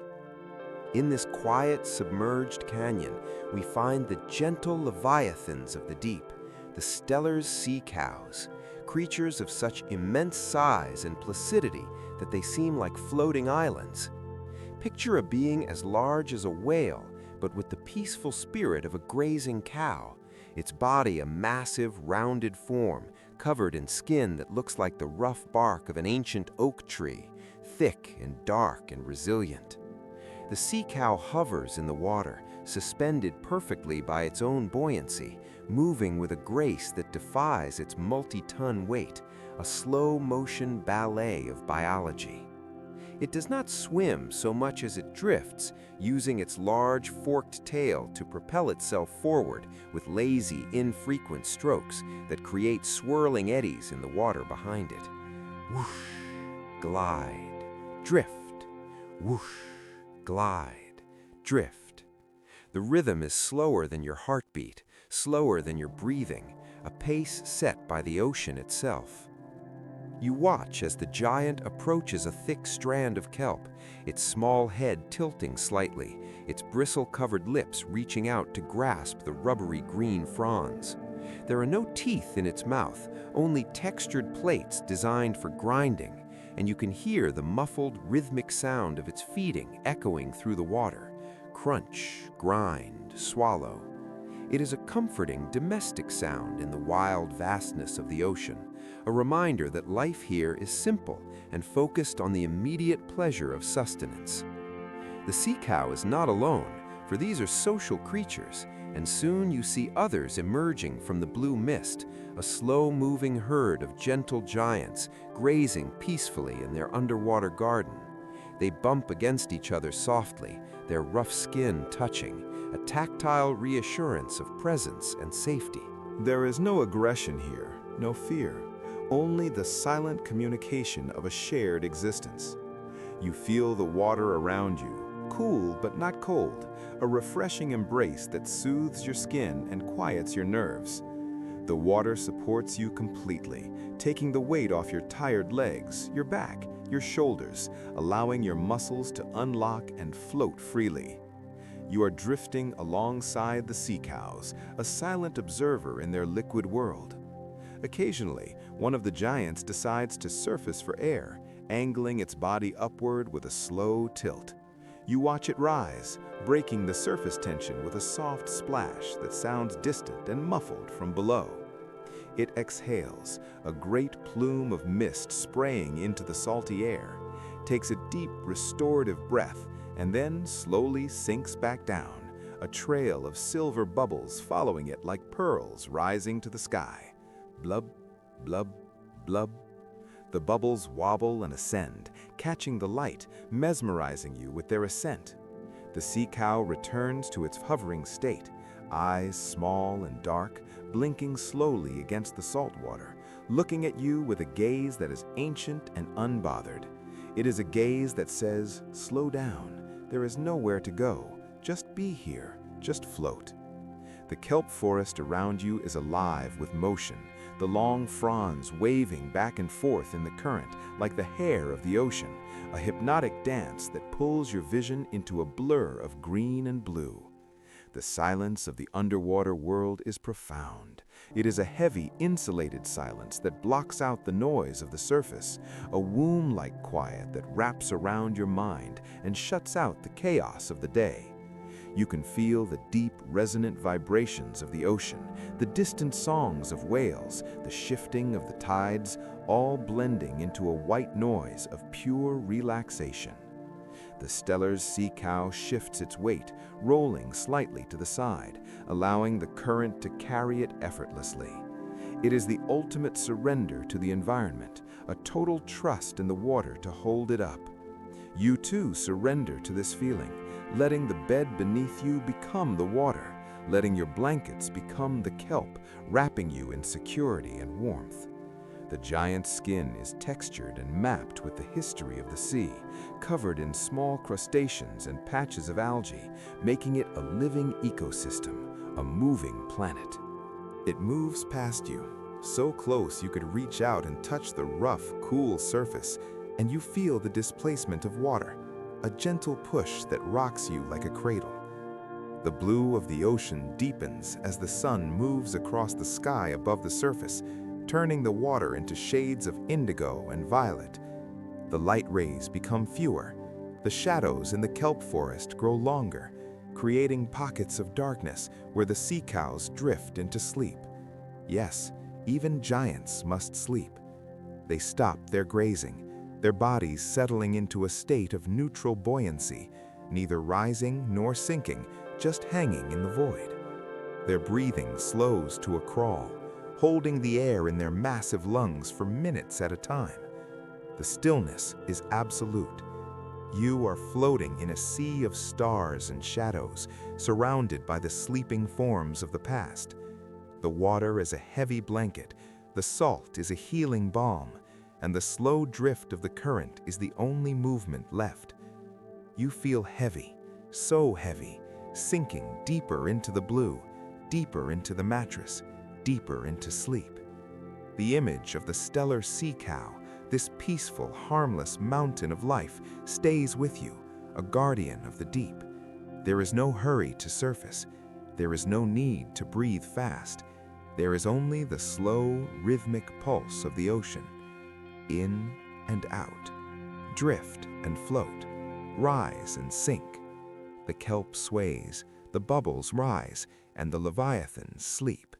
In this quiet, submerged canyon, we find the gentle Leviathans of the deep, the stellar's sea cows, creatures of such immense size and placidity that they seem like floating islands. Picture a being as large as a whale, but with the peaceful spirit of a grazing cow, its body a massive, rounded form, covered in skin that looks like the rough bark of an ancient oak tree, thick and dark and resilient. The sea cow hovers in the water, suspended perfectly by its own buoyancy, moving with a grace that defies its multi-ton weight, a slow-motion ballet of biology. It does not swim so much as it drifts, using its large, forked tail to propel itself forward with lazy, infrequent strokes that create swirling eddies in the water behind it. Whoosh, glide, drift, whoosh, glide, drift. The rhythm is slower than your heartbeat, slower than your breathing, a pace set by the ocean itself. You watch as the giant approaches a thick strand of kelp, its small head tilting slightly, its bristle-covered lips reaching out to grasp the rubbery green fronds. There are no teeth in its mouth, only textured plates designed for grinding, and you can hear the muffled, rhythmic sound of its feeding echoing through the water. Crunch, grind, swallow. It is a comforting, domestic sound in the wild vastness of the ocean, a reminder that life here is simple and focused on the immediate pleasure of sustenance. The sea cow is not alone, for these are social creatures, and soon you see others emerging from the blue mist, a slow-moving herd of gentle giants grazing peacefully in their underwater garden. They bump against each other softly, their rough skin touching, a tactile reassurance of presence and safety. There is no aggression here, no fear, only the silent communication of a shared existence. You feel the water around you, cool but not cold, a refreshing embrace that soothes your skin and quiets your nerves. The water supports you completely, taking the weight off your tired legs, your back, your shoulders, allowing your muscles to unlock and float freely. You are drifting alongside the sea cows, a silent observer in their liquid world. Occasionally, one of the giants decides to surface for air, angling its body upward with a slow tilt. You watch it rise, breaking the surface tension with a soft splash that sounds distant and muffled from below. It exhales, a great plume of mist spraying into the salty air, takes a deep, restorative breath, and then slowly sinks back down, a trail of silver bubbles following it like pearls rising to the sky. Blub, blub, blub. The bubbles wobble and ascend, catching the light, mesmerizing you with their ascent. The sea cow returns to its hovering state, eyes small and dark, blinking slowly against the salt water, looking at you with a gaze that is ancient and unbothered. It is a gaze that says, slow down, there is nowhere to go, just be here, just float. The kelp forest around you is alive with motion, the long fronds waving back and forth in the current like the hair of the ocean, a hypnotic dance that pulls your vision into a blur of green and blue. The silence of the underwater world is profound. It is a heavy, insulated silence that blocks out the noise of the surface, a womb-like quiet that wraps around your mind and shuts out the chaos of the day. You can feel the deep, resonant vibrations of the ocean, the distant songs of whales, the shifting of the tides, all blending into a white noise of pure relaxation. The stellar's sea cow shifts its weight, rolling slightly to the side, allowing the current to carry it effortlessly. It is the ultimate surrender to the environment, a total trust in the water to hold it up. You too surrender to this feeling, letting the bed beneath you become the water, letting your blankets become the kelp, wrapping you in security and warmth. The giant's skin is textured and mapped with the history of the sea, covered in small crustaceans and patches of algae, making it a living ecosystem, a moving planet. It moves past you, so close you could reach out and touch the rough, cool surface, and you feel the displacement of water, a gentle push that rocks you like a cradle. The blue of the ocean deepens as the sun moves across the sky above the surface, turning the water into shades of indigo and violet. The light rays become fewer. The shadows in the kelp forest grow longer, creating pockets of darkness where the sea cows drift into sleep. Yes, even giants must sleep. They stop their grazing, their bodies settling into a state of neutral buoyancy, neither rising nor sinking, just hanging in the void. Their breathing slows to a crawl, holding the air in their massive lungs for minutes at a time. The stillness is absolute. You are floating in a sea of stars and shadows, surrounded by the sleeping forms of the past. The water is a heavy blanket, the salt is a healing balm, and the slow drift of the current is the only movement left. You feel heavy, so heavy, sinking deeper into the blue, deeper into the mattress, deeper into sleep. The image of the stellar sea cow, this peaceful, harmless mountain of life, stays with you, a guardian of the deep. There is no hurry to surface. There is no need to breathe fast. There is only the slow, rhythmic pulse of the ocean. In and out. Drift and float. Rise and sink. The kelp sways, the bubbles rise, and the Leviathans sleep.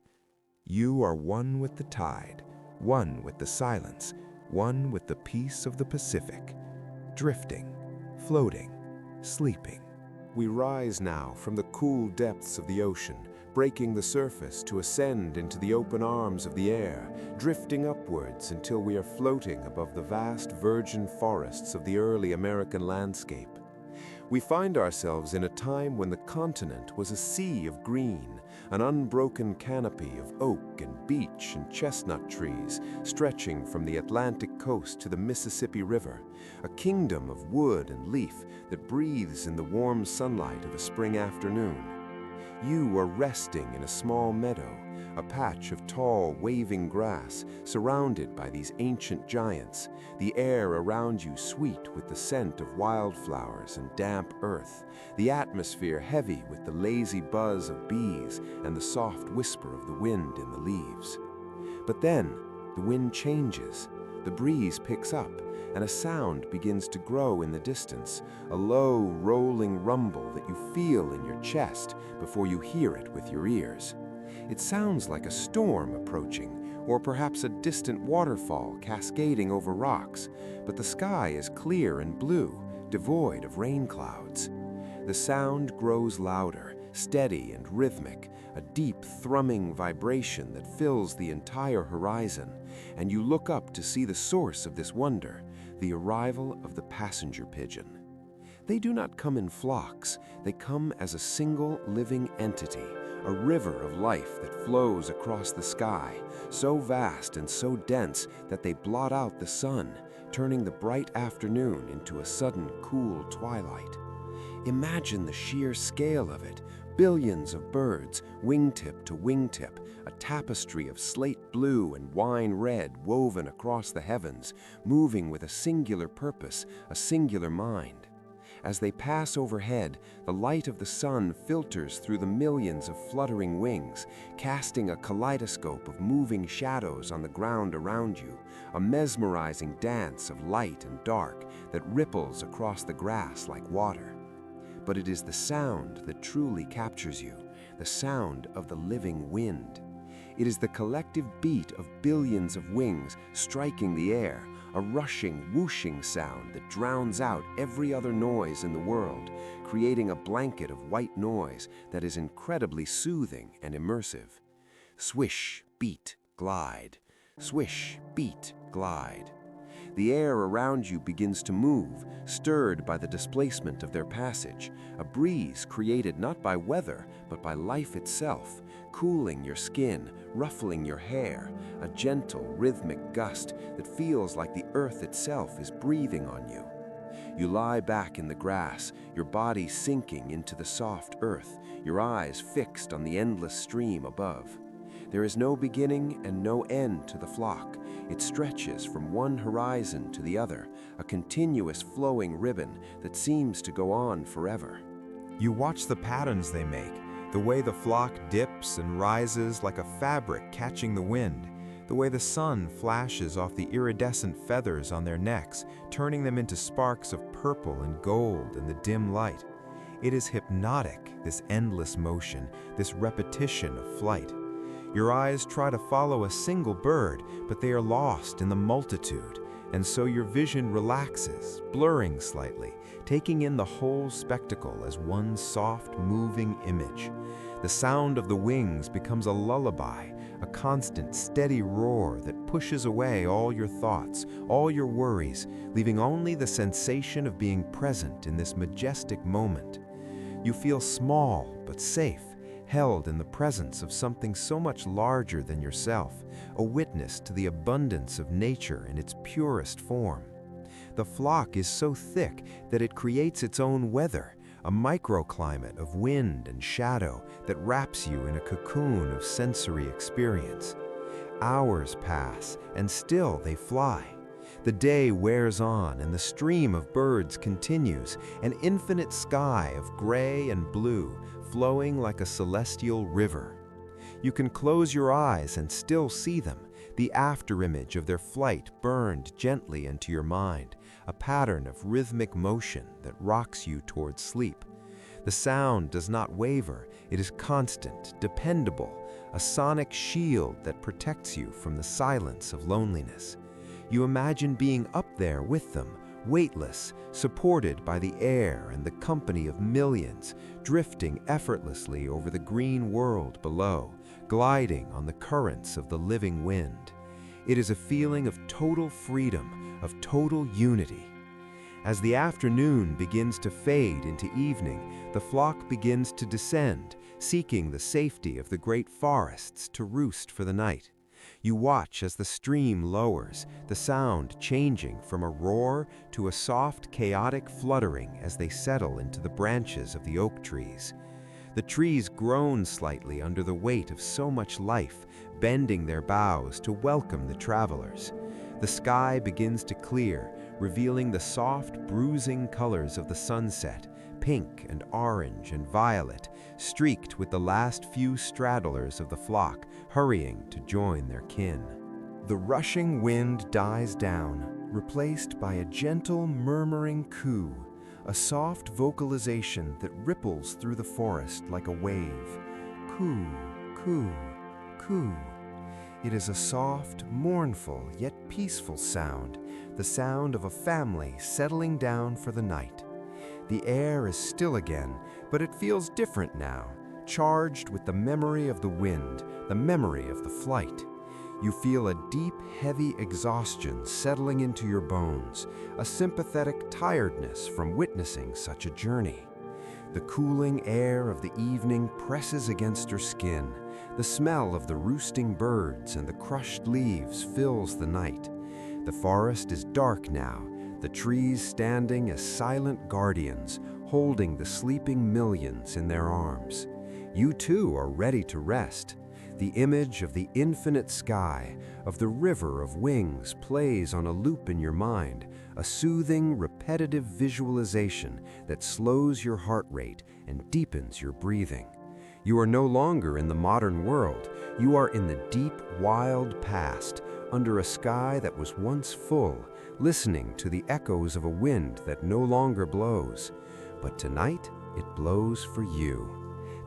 You are one with the tide, one with the silence, one with the peace of the Pacific. Drifting, floating, sleeping. We rise now from the cool depths of the ocean, breaking the surface to ascend into the open arms of the air, drifting upwards until we are floating above the vast virgin forests of the early American landscape. We find ourselves in a time when the continent was a sea of green, an unbroken canopy of oak and beech and chestnut trees stretching from the Atlantic coast to the Mississippi River, a kingdom of wood and leaf that breathes in the warm sunlight of a spring afternoon. You are resting in a small meadow, a patch of tall, waving grass surrounded by these ancient giants, the air around you sweet with the scent of wildflowers and damp earth, the atmosphere heavy with the lazy buzz of bees and the soft whisper of the wind in the leaves. But then, the wind changes, the breeze picks up, and a sound begins to grow in the distance, a low, rolling rumble that you feel in your chest before you hear it with your ears. It sounds like a storm approaching, or perhaps a distant waterfall cascading over rocks, but the sky is clear and blue, devoid of rain clouds. The sound grows louder, steady and rhythmic, a deep thrumming vibration that fills the entire horizon, and you look up to see the source of this wonder, the arrival of the passenger pigeon. They do not come in flocks, they come as a single living entity, a river of life that flows across the sky, so vast and so dense that they blot out the sun, turning the bright afternoon into a sudden cool twilight. Imagine the sheer scale of it. Billions of birds, wingtip to wingtip, a tapestry of slate blue and wine red woven across the heavens, moving with a singular purpose, a singular mind. As they pass overhead, the light of the sun filters through the millions of fluttering wings, casting a kaleidoscope of moving shadows on the ground around you, a mesmerizing dance of light and dark that ripples across the grass like water. But it is the sound that truly captures you, the sound of the living wind. It is the collective beat of billions of wings striking the air, a rushing, whooshing sound that drowns out every other noise in the world, creating a blanket of white noise that is incredibly soothing and immersive. Swish, beat, glide. Swish, beat, glide. The air around you begins to move, stirred by the displacement of their passage, a breeze created not by weather, but by life itself, cooling your skin, ruffling your hair, a gentle, rhythmic gust that feels like the earth itself is breathing on you. You lie back in the grass, your body sinking into the soft earth, your eyes fixed on the endless stream above. There is no beginning and no end to the flock. It stretches from one horizon to the other, a continuous flowing ribbon that seems to go on forever. You watch the patterns they make, the way the flock dips and rises like a fabric catching the wind, the way the sun flashes off the iridescent feathers on their necks, turning them into sparks of purple and gold in the dim light. It is hypnotic, this endless motion, this repetition of flight. Your eyes try to follow a single bird, but they are lost in the multitude, and so your vision relaxes, blurring slightly, taking in the whole spectacle as one soft, moving image. The sound of the wings becomes a lullaby, a constant, steady roar that pushes away all your thoughts, all your worries, leaving only the sensation of being present in this majestic moment. You feel small but safe, held in the presence of something so much larger than yourself, a witness to the abundance of nature in its purest form. The flock is so thick that it creates its own weather, a microclimate of wind and shadow that wraps you in a cocoon of sensory experience. Hours pass, and still they fly. The day wears on, and the stream of birds continues, an infinite sky of gray and blue, flowing like a celestial river. You can close your eyes and still see them, the afterimage of their flight burned gently into your mind, a pattern of rhythmic motion that rocks you towards sleep. The sound does not waver, it is constant, dependable, a sonic shield that protects you from the silence of loneliness. You imagine being up there with them, weightless, supported by the air and the company of millions, drifting effortlessly over the green world below, gliding on the currents of the living wind. It is a feeling of total freedom, of total unity. As the afternoon begins to fade into evening, the flock begins to descend, seeking the safety of the great forests to roost for the night. You watch as the stream lowers, the sound changing from a roar to a soft, chaotic fluttering as they settle into the branches of the oak trees. The trees groan slightly under the weight of so much life, bending their boughs to welcome the travelers. The sky begins to clear, revealing the soft, bruising colors of the sunset, pink and orange and violet, streaked with the last few straddlers of the flock hurrying to join their kin. The rushing wind dies down, replaced by a gentle, murmuring coo, a soft vocalization that ripples through the forest like a wave. Coo, coo, coo. It is a soft, mournful, yet peaceful sound, the sound of a family settling down for the night. The air is still again, but it feels different now, charged with the memory of the wind, the memory of the flight. You feel a deep, heavy exhaustion settling into your bones, a sympathetic tiredness from witnessing such a journey. The cooling air of the evening presses against your skin. The smell of the roosting birds and the crushed leaves fills the night. The forest is dark now, the trees standing as silent guardians, holding the sleeping millions in their arms. You too are ready to rest. The image of the infinite sky, of the river of wings plays on a loop in your mind, a soothing, repetitive visualization that slows your heart rate and deepens your breathing. You are no longer in the modern world. You are in the deep, wild past, under a sky that was once full, listening to the echoes of a wind that no longer blows. But tonight, it blows for you.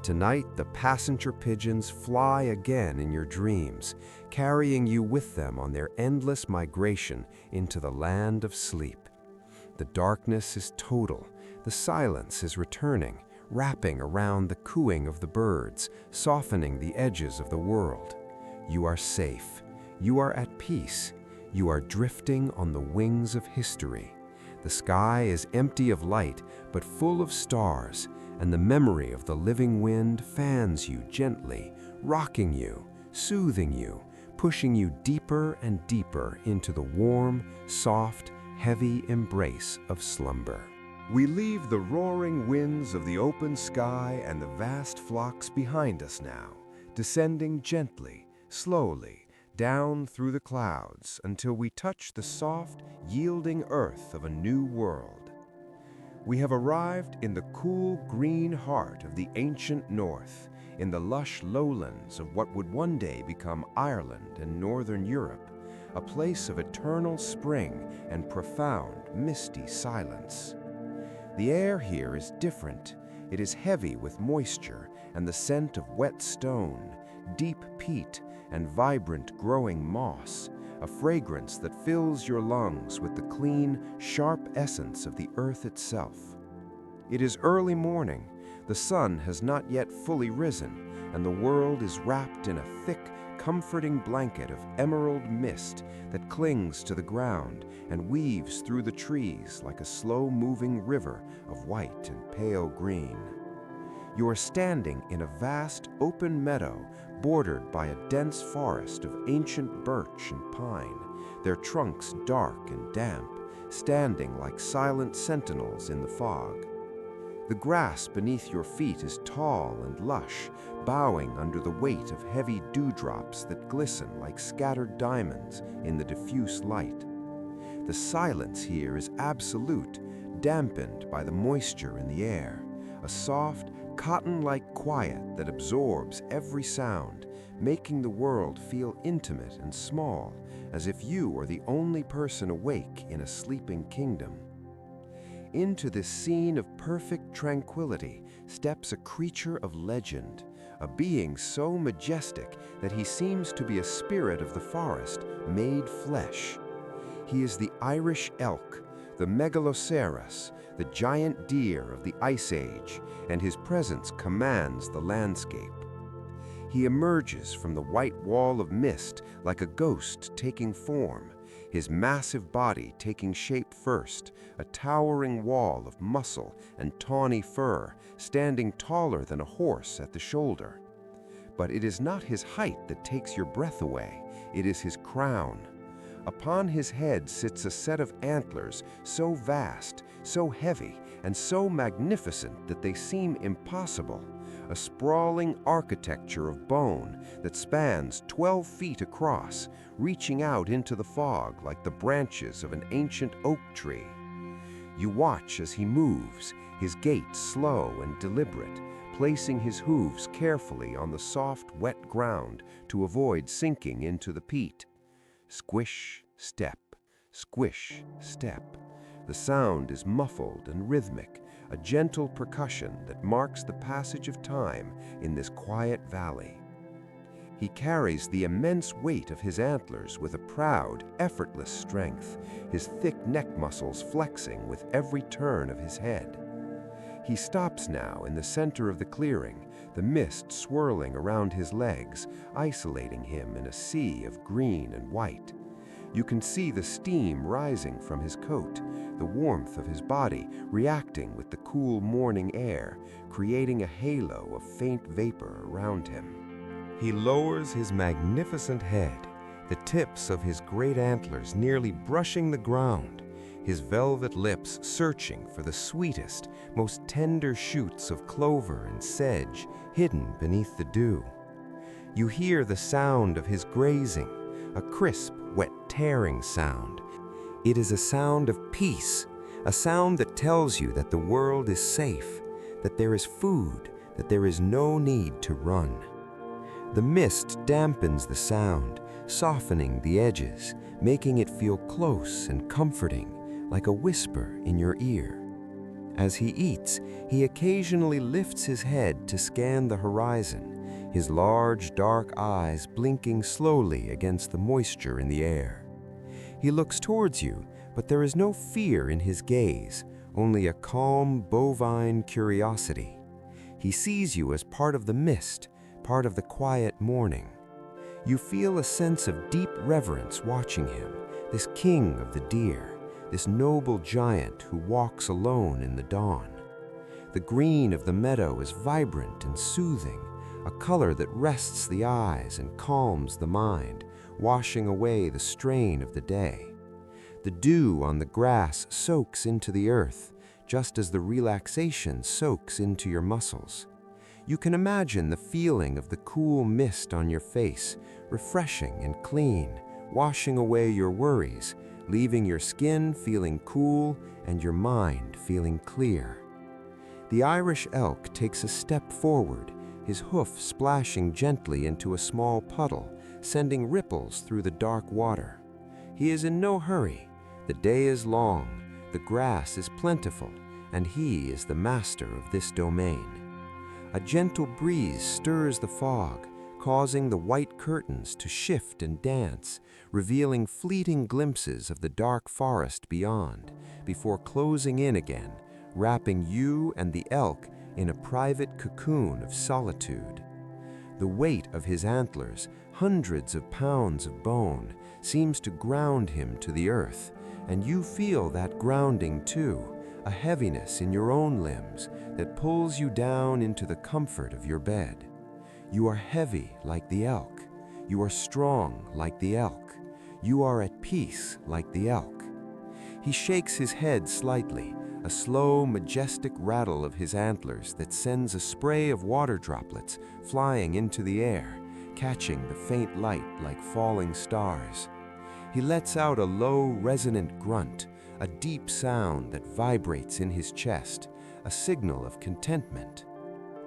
Tonight, the passenger pigeons fly again in your dreams, carrying you with them on their endless migration into the land of sleep. The darkness is total, the silence is returning, wrapping around the cooing of the birds, softening the edges of the world. You are safe. You are at peace. You are drifting on the wings of history. The sky is empty of light, but full of stars, and the memory of the living wind fans you gently, rocking you, soothing you, pushing you deeper and deeper into the warm, soft, heavy embrace of slumber. We leave the roaring winds of the open sky and the vast flocks behind us now, descending gently, slowly, down through the clouds until we touch the soft, yielding earth of a new world. We have arrived in the cool green heart of the ancient north, in the lush lowlands of what would one day become Ireland and northern Europe, a place of eternal spring and profound, misty silence. The air here is different. It is heavy with moisture and the scent of wet stone, deep peat, and vibrant growing moss, a fragrance that fills your lungs with the clean, sharp essence of the earth itself. It is early morning. The sun has not yet fully risen, and the world is wrapped in a thick, comforting blanket of emerald mist that clings to the ground and weaves through the trees like a slow-moving river of white and pale green. You are standing in a vast, open meadow bordered by a dense forest of ancient birch and pine, their trunks dark and damp, standing like silent sentinels in the fog. The grass beneath your feet is tall and lush, bowing under the weight of heavy dewdrops that glisten like scattered diamonds in the diffuse light. The silence here is absolute, dampened by the moisture in the air, a soft, cotton-like quiet that absorbs every sound, making the world feel intimate and small, as if you are the only person awake in a sleeping kingdom. Into this scene of perfect tranquility steps a creature of legend, a being so majestic that he seems to be a spirit of the forest made flesh. He is the Irish elk, the megaloceros, the giant deer of the Ice Age, and his presence commands the landscape. He emerges from the white wall of mist like a ghost taking form, his massive body taking shape first, a towering wall of muscle and tawny fur, standing taller than a horse at the shoulder. But it is not his height that takes your breath away, it is his crown. Upon his head sits a set of antlers so vast, so heavy, and so magnificent that they seem impossible, a sprawling architecture of bone that spans 12 feet across, reaching out into the fog like the branches of an ancient oak tree. You watch as he moves, his gait slow and deliberate, placing his hooves carefully on the soft, wet ground to avoid sinking into the peat. Squish, step, squish, step. The sound is muffled and rhythmic, a gentle percussion that marks the passage of time in this quiet valley. He carries the immense weight of his antlers with a proud, effortless strength, his thick neck muscles flexing with every turn of his head. He stops now in the center of the clearing, the mist swirling around his legs, isolating him in a sea of green and white. You can see the steam rising from his coat, the warmth of his body reacting with the cool morning air, creating a halo of faint vapor around him. He lowers his magnificent head, the tips of his great antlers nearly brushing the ground, his velvet lips searching for the sweetest, most tender shoots of clover and sedge hidden beneath the dew. You hear the sound of his grazing, a crisp, wet tearing sound. It is a sound of peace, a sound that tells you that the world is safe, that there is food, that there is no need to run. The mist dampens the sound, softening the edges, making it feel close and comforting, like a whisper in your ear. As he eats, he occasionally lifts his head to scan the horizon, his large, dark eyes blinking slowly against the moisture in the air. He looks towards you, but there is no fear in his gaze, only a calm, bovine curiosity. He sees you as part of the mist, part of the quiet morning. You feel a sense of deep reverence watching him, this king of the deer, this noble giant who walks alone in the dawn. The green of the meadow is vibrant and soothing, a color that rests the eyes and calms the mind, washing away the strain of the day. The dew on the grass soaks into the earth, just as the relaxation soaks into your muscles. You can imagine the feeling of the cool mist on your face, refreshing and clean, washing away your worries, leaving your skin feeling cool and your mind feeling clear. The Irish elk takes a step forward, his hoof splashing gently into a small puddle, sending ripples through the dark water. He is in no hurry. The day is long, the grass is plentiful, and he is the master of this domain. A gentle breeze stirs the fog, causing the white curtains to shift and dance, revealing fleeting glimpses of the dark forest beyond, before closing in again, wrapping you and the elk in a private cocoon of solitude. The weight of his antlers, hundreds of pounds of bone, seems to ground him to the earth, and you feel that grounding too, a heaviness in your own limbs that pulls you down into the comfort of your bed. You are heavy like the elk. You are strong like the elk. You are at peace like the elk. He shakes his head slightly, a slow, majestic rattle of his antlers that sends a spray of water droplets flying into the air, catching the faint light like falling stars. He lets out a low, resonant grunt, a deep sound that vibrates in his chest, a signal of contentment.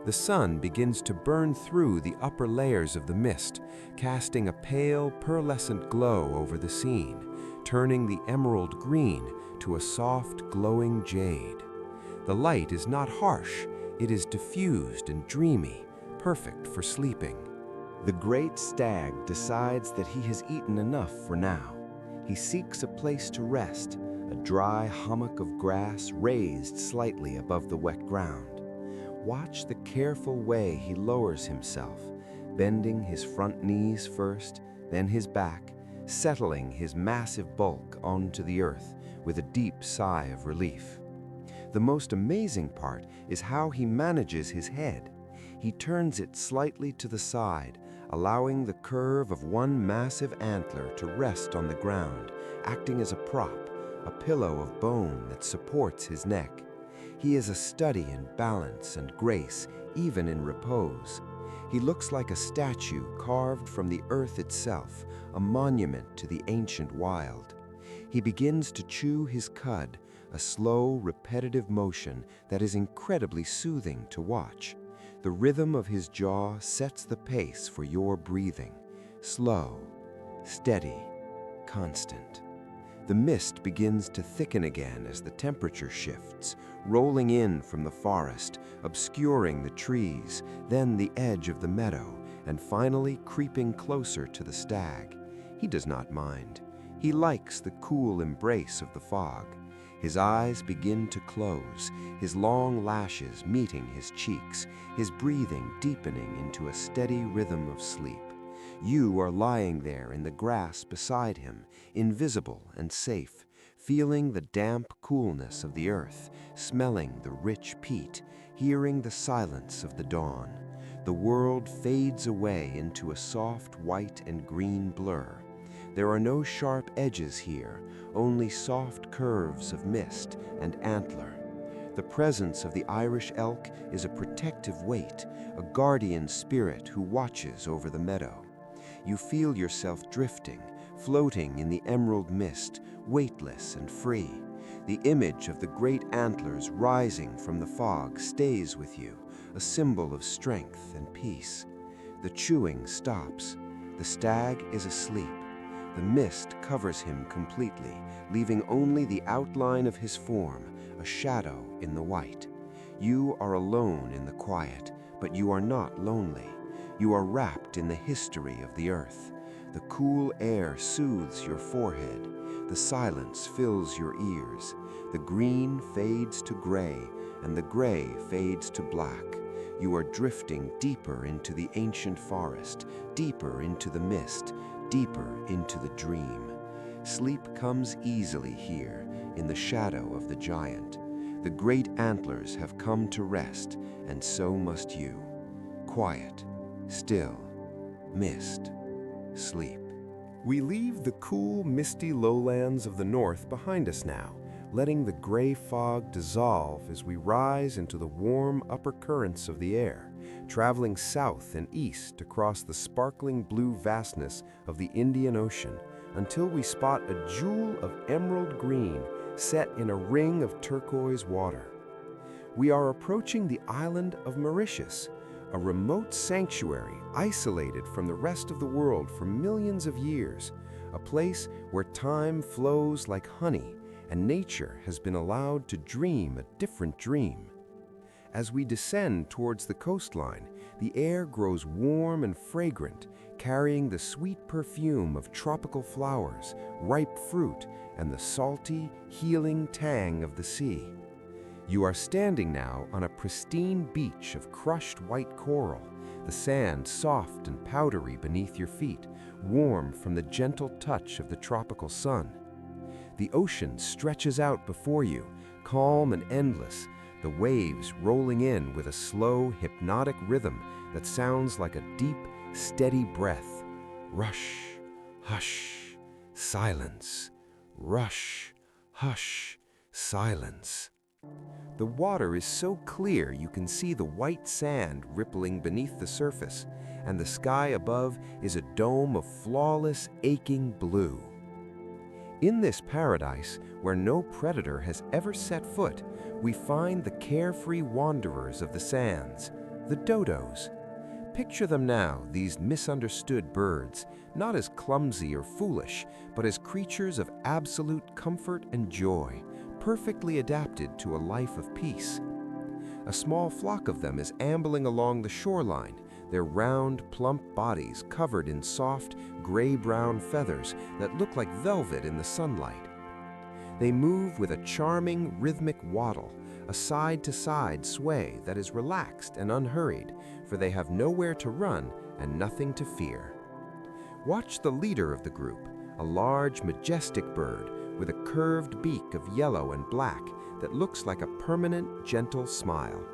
The sun begins to burn through the upper layers of the mist, casting a pale, pearlescent glow over the scene, turning the emerald green to a soft, glowing jade. The light is not harsh, it is diffused and dreamy, perfect for sleeping. The great stag decides that he has eaten enough for now. He seeks a place to rest, a dry hummock of grass raised slightly above the wet ground. Watch the careful way he lowers himself, bending his front knees first, then his back, settling his massive bulk onto the earth with a deep sigh of relief. The most amazing part is how he manages his head. He turns it slightly to the side, allowing the curve of one massive antler to rest on the ground, acting as a prop, a pillow of bone that supports his neck. He is a study in balance and grace, even in repose. He looks like a statue carved from the earth itself, a monument to the ancient wild. He begins to chew his cud, a slow, repetitive motion that is incredibly soothing to watch. The rhythm of his jaw sets the pace for your breathing, slow, steady, constant. The mist begins to thicken again as the temperature shifts, rolling in from the forest, obscuring the trees, then the edge of the meadow, and finally creeping closer to the stag. He does not mind. He likes the cool embrace of the fog. His eyes begin to close, his long lashes meeting his cheeks, his breathing deepening into a steady rhythm of sleep. You are lying there in the grass beside him, invisible and safe, feeling the damp coolness of the earth, smelling the rich peat, hearing the silence of the dawn. The world fades away into a soft white and green blur. There are no sharp edges here, only soft curves of mist and antler. The presence of the Irish elk is a protective weight, a guardian spirit who watches over the meadow. You feel yourself drifting, floating in the emerald mist, weightless and free. The image of the great antlers rising from the fog stays with you, a symbol of strength and peace. The chewing stops. The stag is asleep. The mist covers him completely, leaving only the outline of his form, a shadow in the white. You are alone in the quiet, but you are not lonely. You are wrapped in the history of the earth. The cool air soothes your forehead. The silence fills your ears. The green fades to gray, and the gray fades to black. You are drifting deeper into the ancient forest, deeper into the mist, deeper into the dream. Sleep comes easily here, in the shadow of the giant. The great antlers have come to rest, and so must you. Quiet, still, mist, sleep. We leave the cool, misty lowlands of the north behind us now, letting the gray fog dissolve as we rise into the warm upper currents of the air, traveling south and east across the sparkling blue vastness of the Indian Ocean until we spot a jewel of emerald green set in a ring of turquoise water. We are approaching the island of Mauritius, a remote sanctuary isolated from the rest of the world for millions of years, a place where time flows like honey and nature has been allowed to dream a different dream. As we descend towards the coastline, the air grows warm and fragrant, carrying the sweet perfume of tropical flowers, ripe fruit, and the salty, healing tang of the sea. You are standing now on a pristine beach of crushed white coral, the sand soft and powdery beneath your feet, warm from the gentle touch of the tropical sun. The ocean stretches out before you, calm and endless, the waves rolling in with a slow, hypnotic rhythm that sounds like a deep, steady breath. Rush, hush, silence. Rush, hush, silence. The water is so clear you can see the white sand rippling beneath the surface, and the sky above is a dome of flawless, aching blue. In this paradise, where no predator has ever set foot, we find the carefree wanderers of the sands, the dodos. Picture them now, these misunderstood birds, not as clumsy or foolish, but as creatures of absolute comfort and joy, perfectly adapted to a life of peace. A small flock of them is ambling along the shoreline, their round, plump bodies covered in soft, gray-brown feathers that look like velvet in the sunlight. They move with a charming, rhythmic waddle, a side-to-side sway that is relaxed and unhurried, for they have nowhere to run and nothing to fear. Watch the leader of the group, a large, majestic bird with a curved beak of yellow and black that looks like a permanent, gentle smile.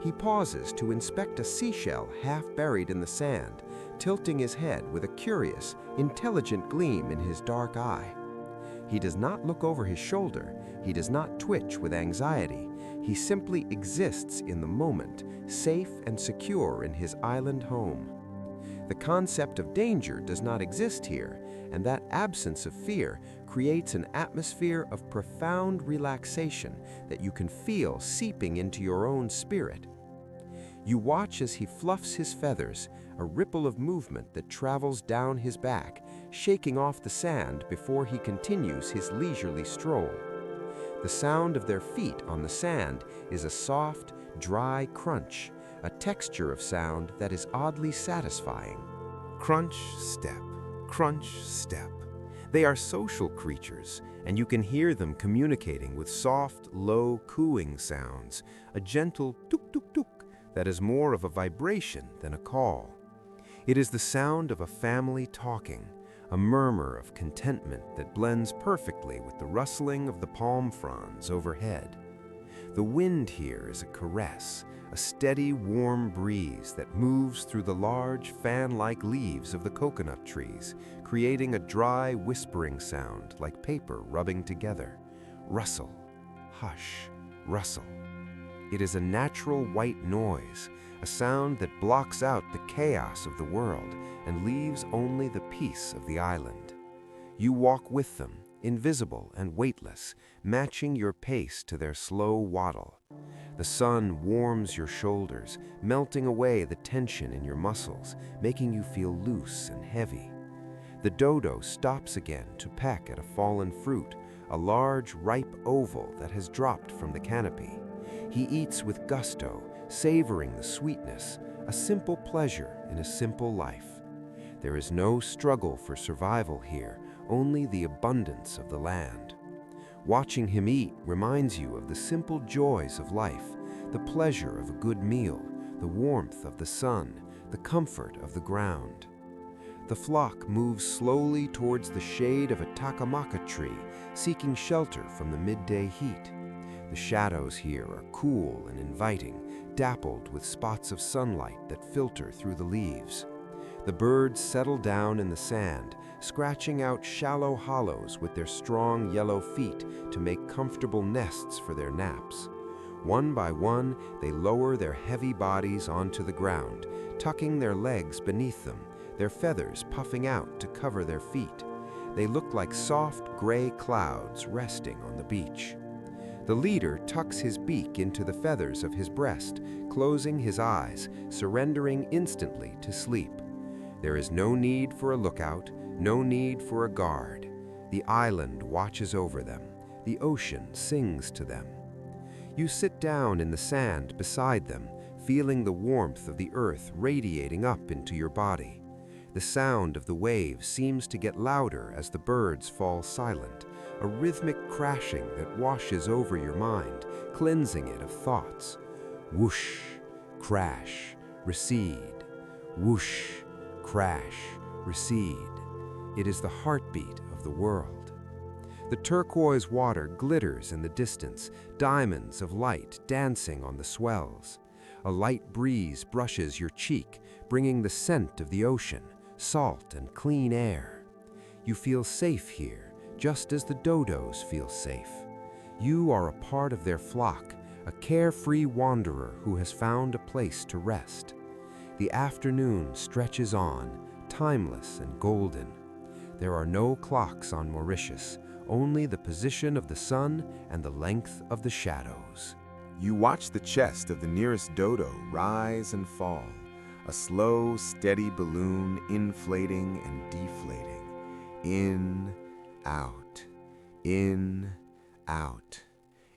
He pauses to inspect a seashell half buried in the sand, tilting his head with a curious, intelligent gleam in his dark eye. He does not look over his shoulder, he does not twitch with anxiety, he simply exists in the moment, safe and secure in his island home. The concept of danger does not exist here, and that absence of fear creates an atmosphere of profound relaxation that you can feel seeping into your own spirit. You watch as he fluffs his feathers, a ripple of movement that travels down his back, shaking off the sand before he continues his leisurely stroll. The sound of their feet on the sand is a soft, dry crunch, a texture of sound that is oddly satisfying. Crunch, step, crunch, step. They are social creatures, and you can hear them communicating with soft, low cooing sounds, a gentle tuk-tuk-tuk that is more of a vibration than a call. It is the sound of a family talking, a murmur of contentment that blends perfectly with the rustling of the palm fronds overhead. The wind here is a caress, a steady, warm breeze that moves through the large, fan-like leaves of the coconut trees, creating a dry, whispering sound like paper rubbing together. Rustle, hush, rustle. It is a natural white noise, a sound that blocks out the chaos of the world and leaves only the peace of the island. You walk with them, invisible and weightless, matching your pace to their slow waddle. The sun warms your shoulders, melting away the tension in your muscles, making you feel loose and heavy. The dodo stops again to peck at a fallen fruit, a large, ripe oval that has dropped from the canopy. He eats with gusto, savoring the sweetness, a simple pleasure in a simple life. There is no struggle for survival here, only the abundance of the land. Watching him eat reminds you of the simple joys of life, the pleasure of a good meal, the warmth of the sun, the comfort of the ground. The flock moves slowly towards the shade of a takamaka tree, seeking shelter from the midday heat. The shadows here are cool and inviting, dappled with spots of sunlight that filter through the leaves. The birds settle down in the sand, scratching out shallow hollows with their strong yellow feet to make comfortable nests for their naps. One by one, they lower their heavy bodies onto the ground, tucking their legs beneath them, their feathers puffing out to cover their feet. They look like soft gray clouds resting on the beach. The leader tucks his beak into the feathers of his breast, closing his eyes, surrendering instantly to sleep. There is no need for a lookout, no need for a guard. The island watches over them. The ocean sings to them. You sit down in the sand beside them, feeling the warmth of the earth radiating up into your body. The sound of the waves seems to get louder as the birds fall silent, a rhythmic crashing that washes over your mind, cleansing it of thoughts. Whoosh, crash, recede. Whoosh, crash, recede. It is the heartbeat of the world. The turquoise water glitters in the distance, diamonds of light dancing on the swells. A light breeze brushes your cheek, bringing the scent of the ocean, salt and clean air. You feel safe here, just as the dodos feel safe. You are a part of their flock, a carefree wanderer who has found a place to rest. The afternoon stretches on, timeless and golden. There are no clocks on Mauritius, only the position of the sun and the length of the shadows. You watch the chest of the nearest dodo rise and fall, a slow, steady balloon inflating and deflating. In, out, in, out.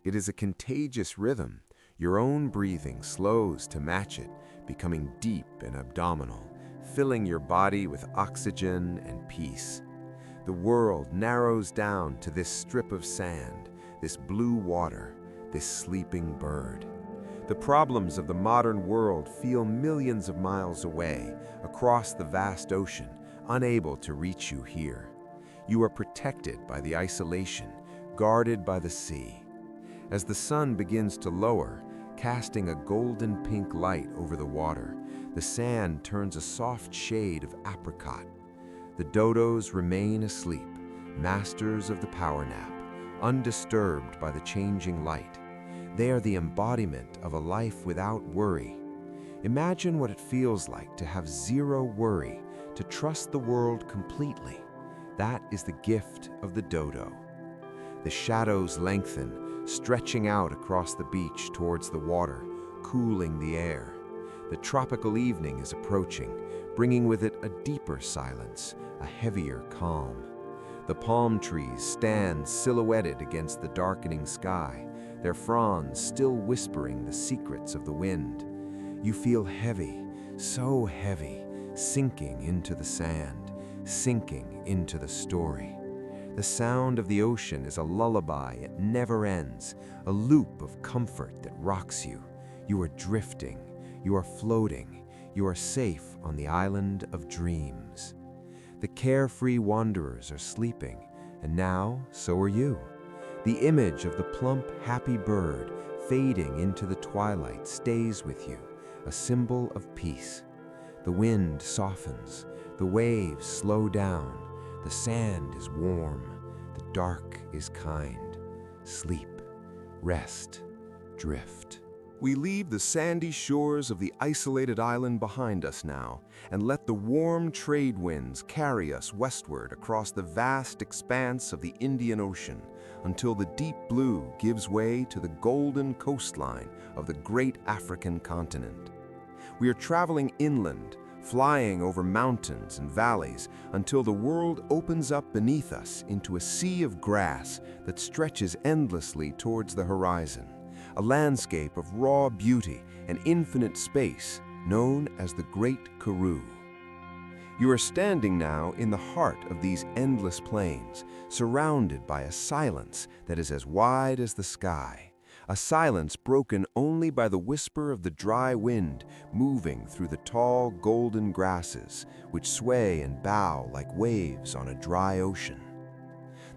It is a contagious rhythm. Your own breathing slows to match it, becoming deep and abdominal, filling your body with oxygen and peace. The world narrows down to this strip of sand, this blue water, this sleeping bird. The problems of the modern world feel millions of miles away, across the vast ocean, unable to reach you here. You are protected by the isolation, guarded by the sea. As the sun begins to lower, casting a golden pink light over the water, the sand turns a soft shade of apricot. The dodos remain asleep, masters of the power nap, undisturbed by the changing light. They are the embodiment of a life without worry. Imagine what it feels like to have zero worry, to trust the world completely. That is the gift of the dodo. The shadows lengthen, stretching out across the beach towards the water, cooling the air. The tropical evening is approaching, bringing with it a deeper silence, a heavier calm. The palm trees stand silhouetted against the darkening sky, their fronds still whispering the secrets of the wind. You feel heavy, so heavy, sinking into the sand, sinking into the story. The sound of the ocean is a lullaby it never ends, a loop of comfort that rocks you. You are drifting, you are floating, you are safe on the island of dreams. The carefree wanderers are sleeping, and now so are you. The image of the plump, happy bird fading into the twilight stays with you, a symbol of peace. The wind softens, the waves slow down, the sand is warm, the dark is kind. Sleep, rest, drift. We leave the sandy shores of the isolated island behind us now and let the warm trade winds carry us westward across the vast expanse of the Indian Ocean until the deep blue gives way to the golden coastline of the great African continent. We are traveling inland, flying over mountains and valleys until the world opens up beneath us into a sea of grass that stretches endlessly towards the horizon, a landscape of raw beauty and infinite space known as the Great Karoo. You are standing now in the heart of these endless plains, surrounded by a silence that is as wide as the sky, a silence broken only by the whisper of the dry wind moving through the tall golden grasses, which sway and bow like waves on a dry ocean.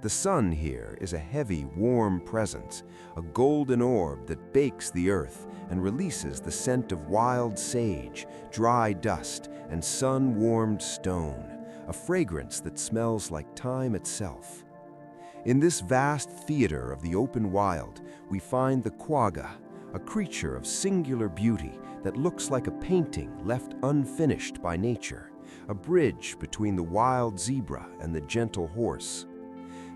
The sun here is a heavy, warm presence, a golden orb that bakes the earth and releases the scent of wild sage, dry dust, and sun-warmed stone, a fragrance that smells like time itself. In this vast theater of the open wild, we find the quagga, a creature of singular beauty that looks like a painting left unfinished by nature, a bridge between the wild zebra and the gentle horse.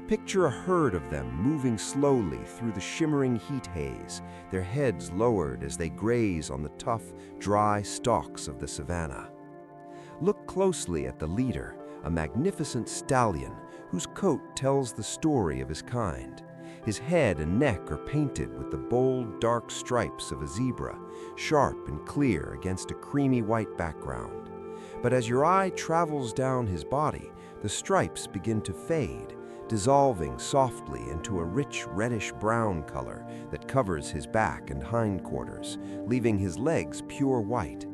Picture a herd of them moving slowly through the shimmering heat haze, their heads lowered as they graze on the tough, dry stalks of the savanna. Look closely at the leader, a magnificent stallion whose coat tells the story of his kind. His head and neck are painted with the bold, dark stripes of a zebra, sharp and clear against a creamy white background. But as your eye travels down his body, the stripes begin to fade, dissolving softly into a rich reddish-brown color that covers his back and hindquarters, leaving his legs pure white.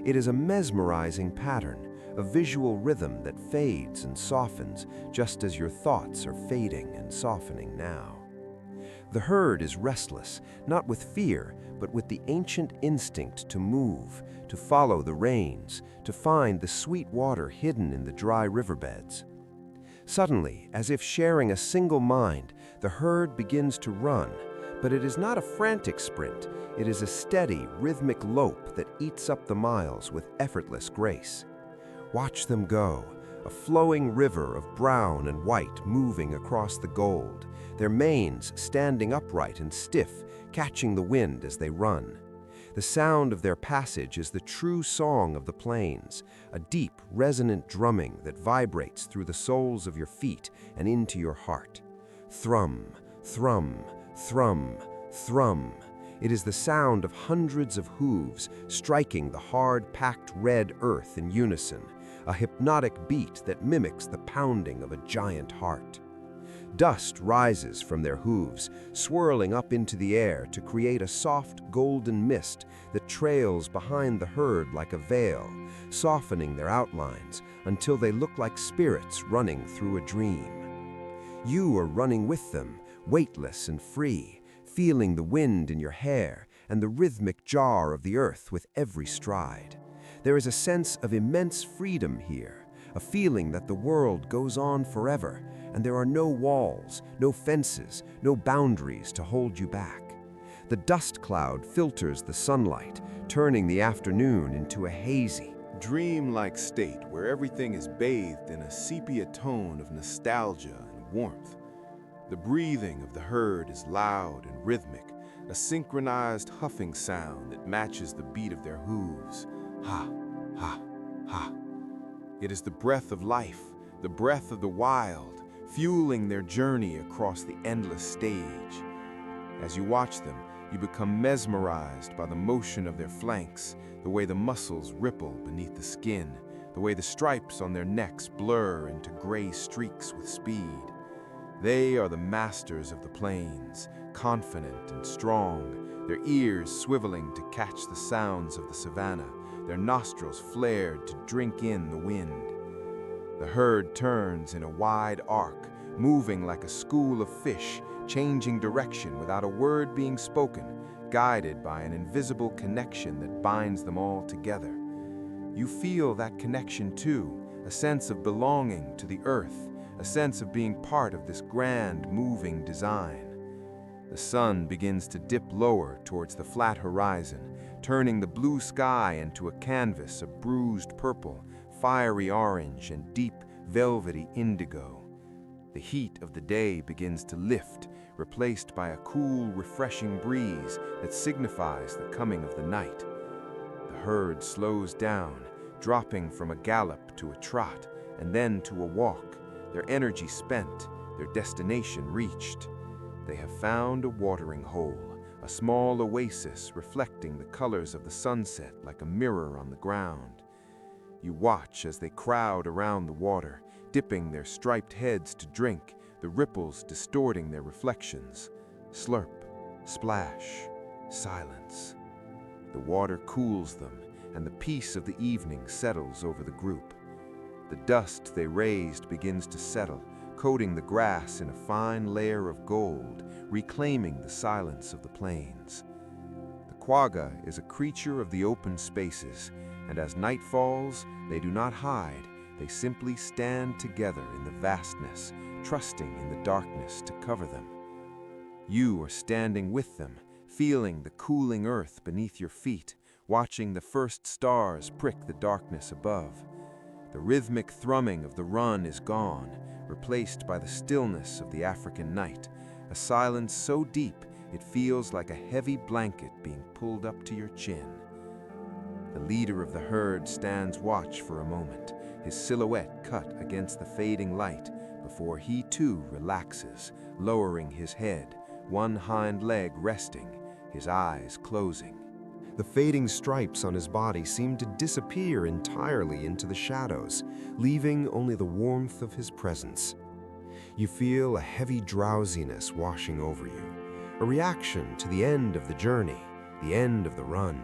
It is a mesmerizing pattern, a visual rhythm that fades and softens just as your thoughts are fading and softening now. The herd is restless, not with fear, but with the ancient instinct to move, to follow the rains, to find the sweet water hidden in the dry riverbeds. Suddenly, as if sharing a single mind, the herd begins to run, but it is not a frantic sprint. It is a steady, rhythmic lope that eats up the miles with effortless grace. Watch them go, a flowing river of brown and white moving across the gold, their manes standing upright and stiff, catching the wind as they run. The sound of their passage is the true song of the plains, a deep, resonant drumming that vibrates through the soles of your feet and into your heart. Thrum, thrum, thrum, thrum. It is the sound of hundreds of hooves striking the hard, packed red earth in unison, a hypnotic beat that mimics the pounding of a giant heart. Dust rises from their hooves, swirling up into the air to create a soft golden mist that trails behind the herd like a veil, softening their outlines until they look like spirits running through a dream. You are running with them, weightless and free, feeling the wind in your hair and the rhythmic jar of the earth with every stride. There is a sense of immense freedom here, a feeling that the world goes on forever, and there are no walls, no fences, no boundaries to hold you back. The dust cloud filters the sunlight, turning the afternoon into a hazy, dream-like state where everything is bathed in a sepia tone of nostalgia and warmth. The breathing of the herd is loud and rhythmic, a synchronized huffing sound that matches the beat of their hooves. Ha, ha, ha. It is the breath of life, the breath of the wild, fueling their journey across the endless stage. As you watch them, you become mesmerized by the motion of their flanks, the way the muscles ripple beneath the skin, the way the stripes on their necks blur into gray streaks with speed. They are the masters of the plains, confident and strong, their ears swiveling to catch the sounds of the savanna, their nostrils flared to drink in the wind. The herd turns in a wide arc, moving like a school of fish, changing direction without a word being spoken, guided by an invisible connection that binds them all together. You feel that connection too, a sense of belonging to the earth, a sense of being part of this grand, moving design. The sun begins to dip lower towards the flat horizon, turning the blue sky into a canvas of bruised purple, fiery orange, and deep, velvety indigo. The heat of the day begins to lift, replaced by a cool, refreshing breeze that signifies the coming of the night. The herd slows down, dropping from a gallop to a trot, and then to a walk, their energy spent, their destination reached. They have found a watering hole, a small oasis reflecting the colors of the sunset like a mirror on the ground. You watch as they crowd around the water, dipping their striped heads to drink, the ripples distorting their reflections. Slurp, splash, silence. The water cools them, and the peace of the evening settles over the group. The dust they raised begins to settle, coating the grass in a fine layer of gold, reclaiming the silence of the plains. The quagga is a creature of the open spaces, and as night falls, they do not hide, they simply stand together in the vastness, trusting in the darkness to cover them. You are standing with them, feeling the cooling earth beneath your feet, watching the first stars prick the darkness above. The rhythmic thrumming of the run is gone, replaced by the stillness of the African night, a silence so deep it feels like a heavy blanket being pulled up to your chin. The leader of the herd stands watch for a moment, his silhouette cut against the fading light, before he too relaxes, lowering his head, one hind leg resting, his eyes closing. The fading stripes on his body seem to disappear entirely into the shadows, leaving only the warmth of his presence. You feel a heavy drowsiness washing over you, a reaction to the end of the journey, the end of the run.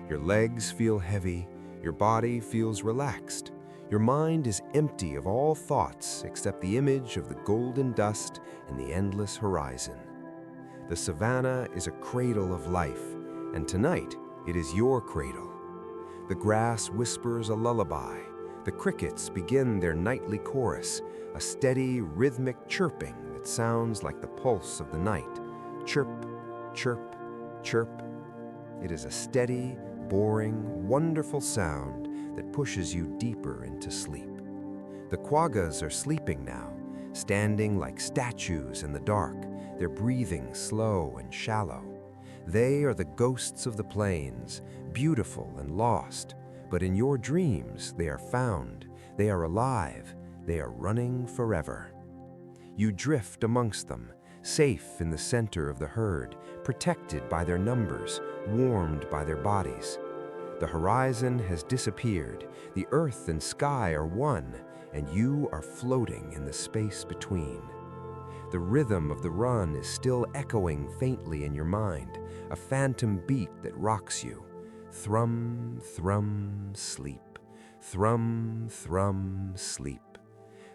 Your legs feel heavy, your body feels relaxed. Your mind is empty of all thoughts except the image of the golden dust and the endless horizon. The savanna is a cradle of life, and tonight it is your cradle. The grass whispers a lullaby. The crickets begin their nightly chorus, a steady, rhythmic chirping that sounds like the pulse of the night. Chirp, chirp, chirp. It is a steady, boring, wonderful sound that pushes you deeper into sleep. The quaggas are sleeping now, standing like statues in the dark, their breathing slow and shallow. They are the ghosts of the plains, beautiful and lost, but in your dreams they are found, they are alive, they are running forever. You drift amongst them, safe in the center of the herd, protected by their numbers, warmed by their bodies. The horizon has disappeared, the earth and sky are one, and you are floating in the space between. The rhythm of the run is still echoing faintly in your mind, a phantom beat that rocks you. Thrum, thrum, sleep. Thrum, thrum, sleep.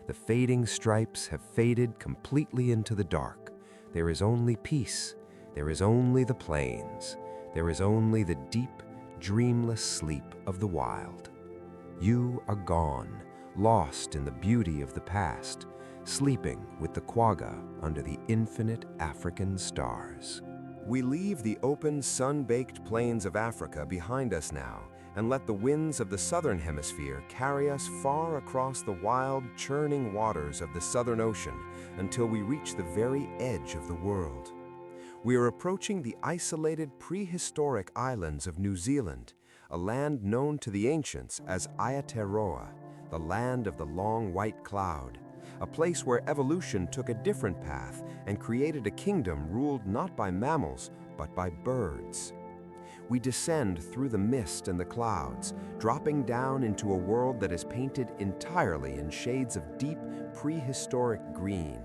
The fading stripes have faded completely into the dark. There is only peace. There is only the plains. There is only the deep, dreamless sleep of the wild. You are gone, lost in the beauty of the past, sleeping with the quagga under the infinite African stars. We leave the open, sun-baked plains of Africa behind us now and let the winds of the southern hemisphere carry us far across the wild, churning waters of the Southern Ocean until we reach the very edge of the world. We are approaching the isolated prehistoric islands of New Zealand, a land known to the ancients as Aotearoa, the land of the long white cloud, a place where evolution took a different path and created a kingdom ruled not by mammals, but by birds. We descend through the mist and the clouds, dropping down into a world that is painted entirely in shades of deep, prehistoric green.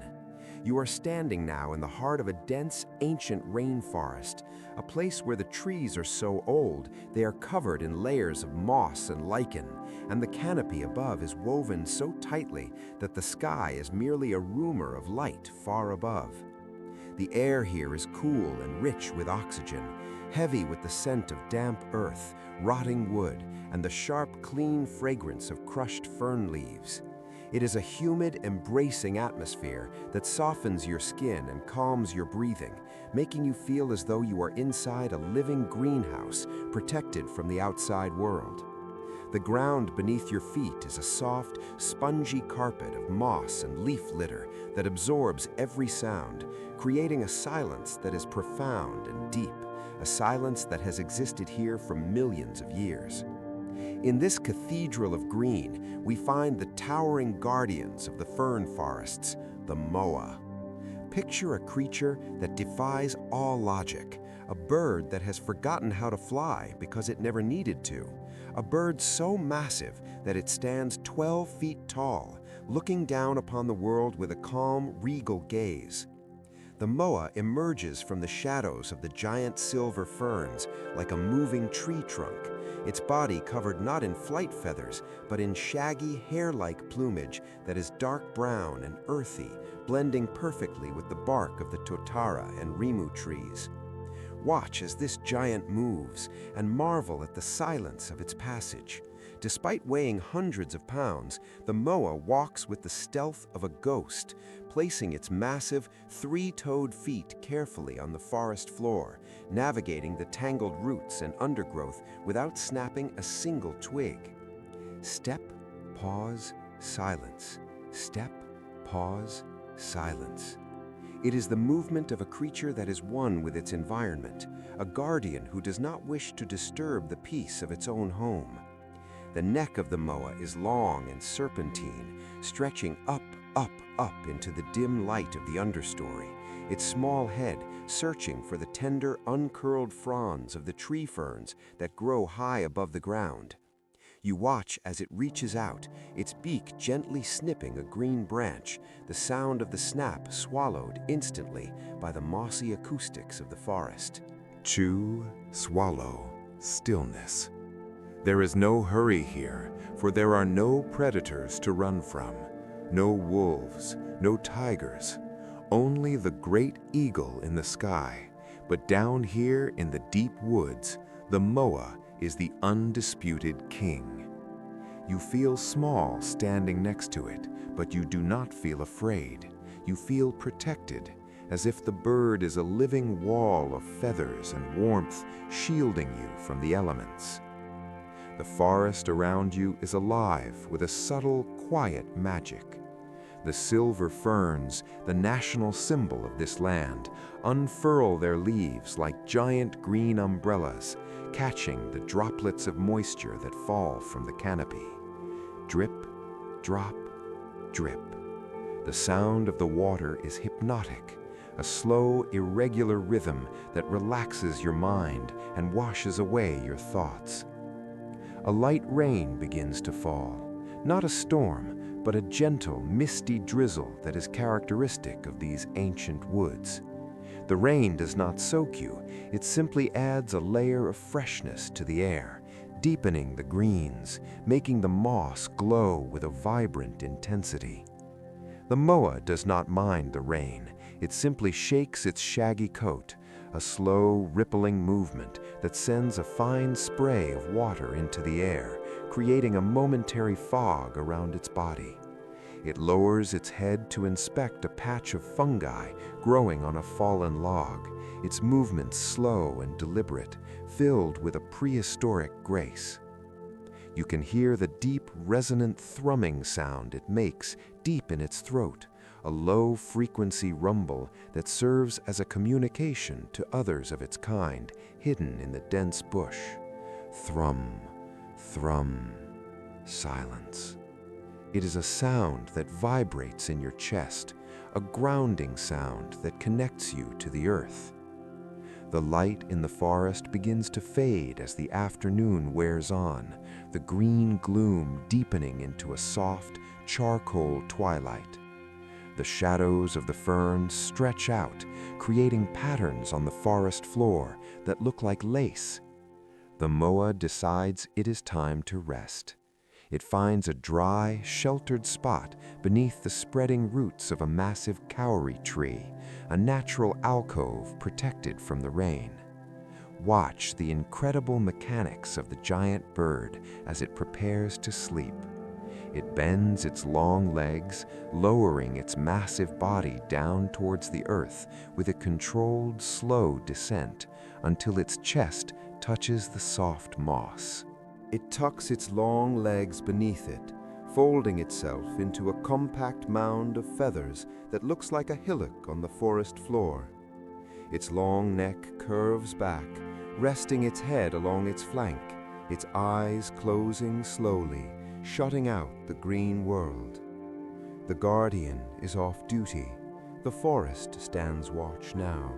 You are standing now in the heart of a dense, ancient rainforest, a place where the trees are so old they are covered in layers of moss and lichen, and the canopy above is woven so tightly that the sky is merely a rumor of light far above. The air here is cool and rich with oxygen, heavy with the scent of damp earth, rotting wood, and the sharp, clean fragrance of crushed fern leaves. It is a humid, embracing atmosphere that softens your skin and calms your breathing, making you feel as though you are inside a living greenhouse, protected from the outside world. The ground beneath your feet is a soft, spongy carpet of moss and leaf litter that absorbs every sound, creating a silence that is profound and deep, a silence that has existed here for millions of years. In this cathedral of green, we find the towering guardians of the fern forests, the moa. Picture a creature that defies all logic, a bird that has forgotten how to fly because it never needed to, a bird so massive that it stands 12 feet tall, looking down upon the world with a calm, regal gaze. The moa emerges from the shadows of the giant silver ferns like a moving tree trunk, its body covered not in flight feathers, but in shaggy, hair-like plumage that is dark brown and earthy, blending perfectly with the bark of the totara and rimu trees. Watch as this giant moves and marvel at the silence of its passage. Despite weighing hundreds of pounds, the moa walks with the stealth of a ghost, placing its massive, three-toed feet carefully on the forest floor, navigating the tangled roots and undergrowth without snapping a single twig. Step, pause, silence. Step, pause, silence. It is the movement of a creature that is one with its environment, a guardian who does not wish to disturb the peace of its own home. The neck of the moa is long and serpentine, stretching up into the dim light of the understory, its small head searching for the tender, uncurled fronds of the tree ferns that grow high above the ground. You watch as it reaches out, its beak gently snipping a green branch, the sound of the snap swallowed instantly by the mossy acoustics of the forest. Chew, swallow, stillness. There is no hurry here, for there are no predators to run from. No wolves, no tigers, only the great eagle in the sky. But down here in the deep woods, the moa is the undisputed king. You feel small standing next to it, but you do not feel afraid. You feel protected, as if the bird is a living wall of feathers and warmth shielding you from the elements. The forest around you is alive with a subtle, quiet magic. The silver ferns, the national symbol of this land, unfurl their leaves like giant green umbrellas, catching the droplets of moisture that fall from the canopy. Drip, drop, drip. The sound of the water is hypnotic, a slow, irregular rhythm that relaxes your mind and washes away your thoughts. A light rain begins to fall, not a storm, but a gentle, misty drizzle that is characteristic of these ancient woods. The rain does not soak you, it simply adds a layer of freshness to the air, deepening the greens, making the moss glow with a vibrant intensity. The moa does not mind the rain, it simply shakes its shaggy coat, a slow, rippling movement that sends a fine spray of water into the air, creating a momentary fog around its body. It lowers its head to inspect a patch of fungi growing on a fallen log, its movements slow and deliberate, filled with a prehistoric grace. You can hear the deep, resonant thrumming sound it makes deep in its throat, a low-frequency rumble that serves as a communication to others of its kind, hidden in the dense bush. Thrum, thrum, silence. It is a sound that vibrates in your chest, a grounding sound that connects you to the earth. The light in the forest begins to fade as the afternoon wears on, the green gloom deepening into a soft, charcoal twilight. The shadows of the ferns stretch out, creating patterns on the forest floor that look like lace. The moa decides it is time to rest. It finds a dry, sheltered spot beneath the spreading roots of a massive kauri tree, a natural alcove protected from the rain. Watch the incredible mechanics of the giant bird as it prepares to sleep. It bends its long legs, lowering its massive body down towards the earth with a controlled, slow descent until its chest touches the soft moss. It tucks its long legs beneath it, folding itself into a compact mound of feathers that looks like a hillock on the forest floor. Its long neck curves back, resting its head along its flank, its eyes closing slowly, shutting out the green world. The guardian is off duty. The forest stands watch now.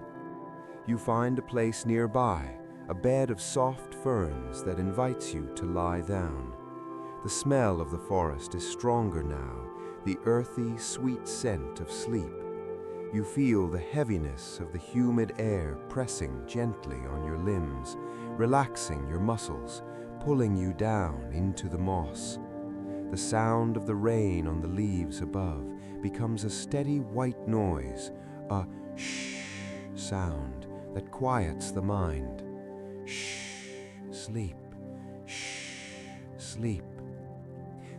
You find a place nearby, a bed of soft ferns that invites you to lie down. The smell of the forest is stronger now, the earthy, sweet scent of sleep. You feel the heaviness of the humid air pressing gently on your limbs, relaxing your muscles, pulling you down into the moss. The sound of the rain on the leaves above becomes a steady white noise, a shh sound that quiets the mind. Shh, sleep. Shh, sleep.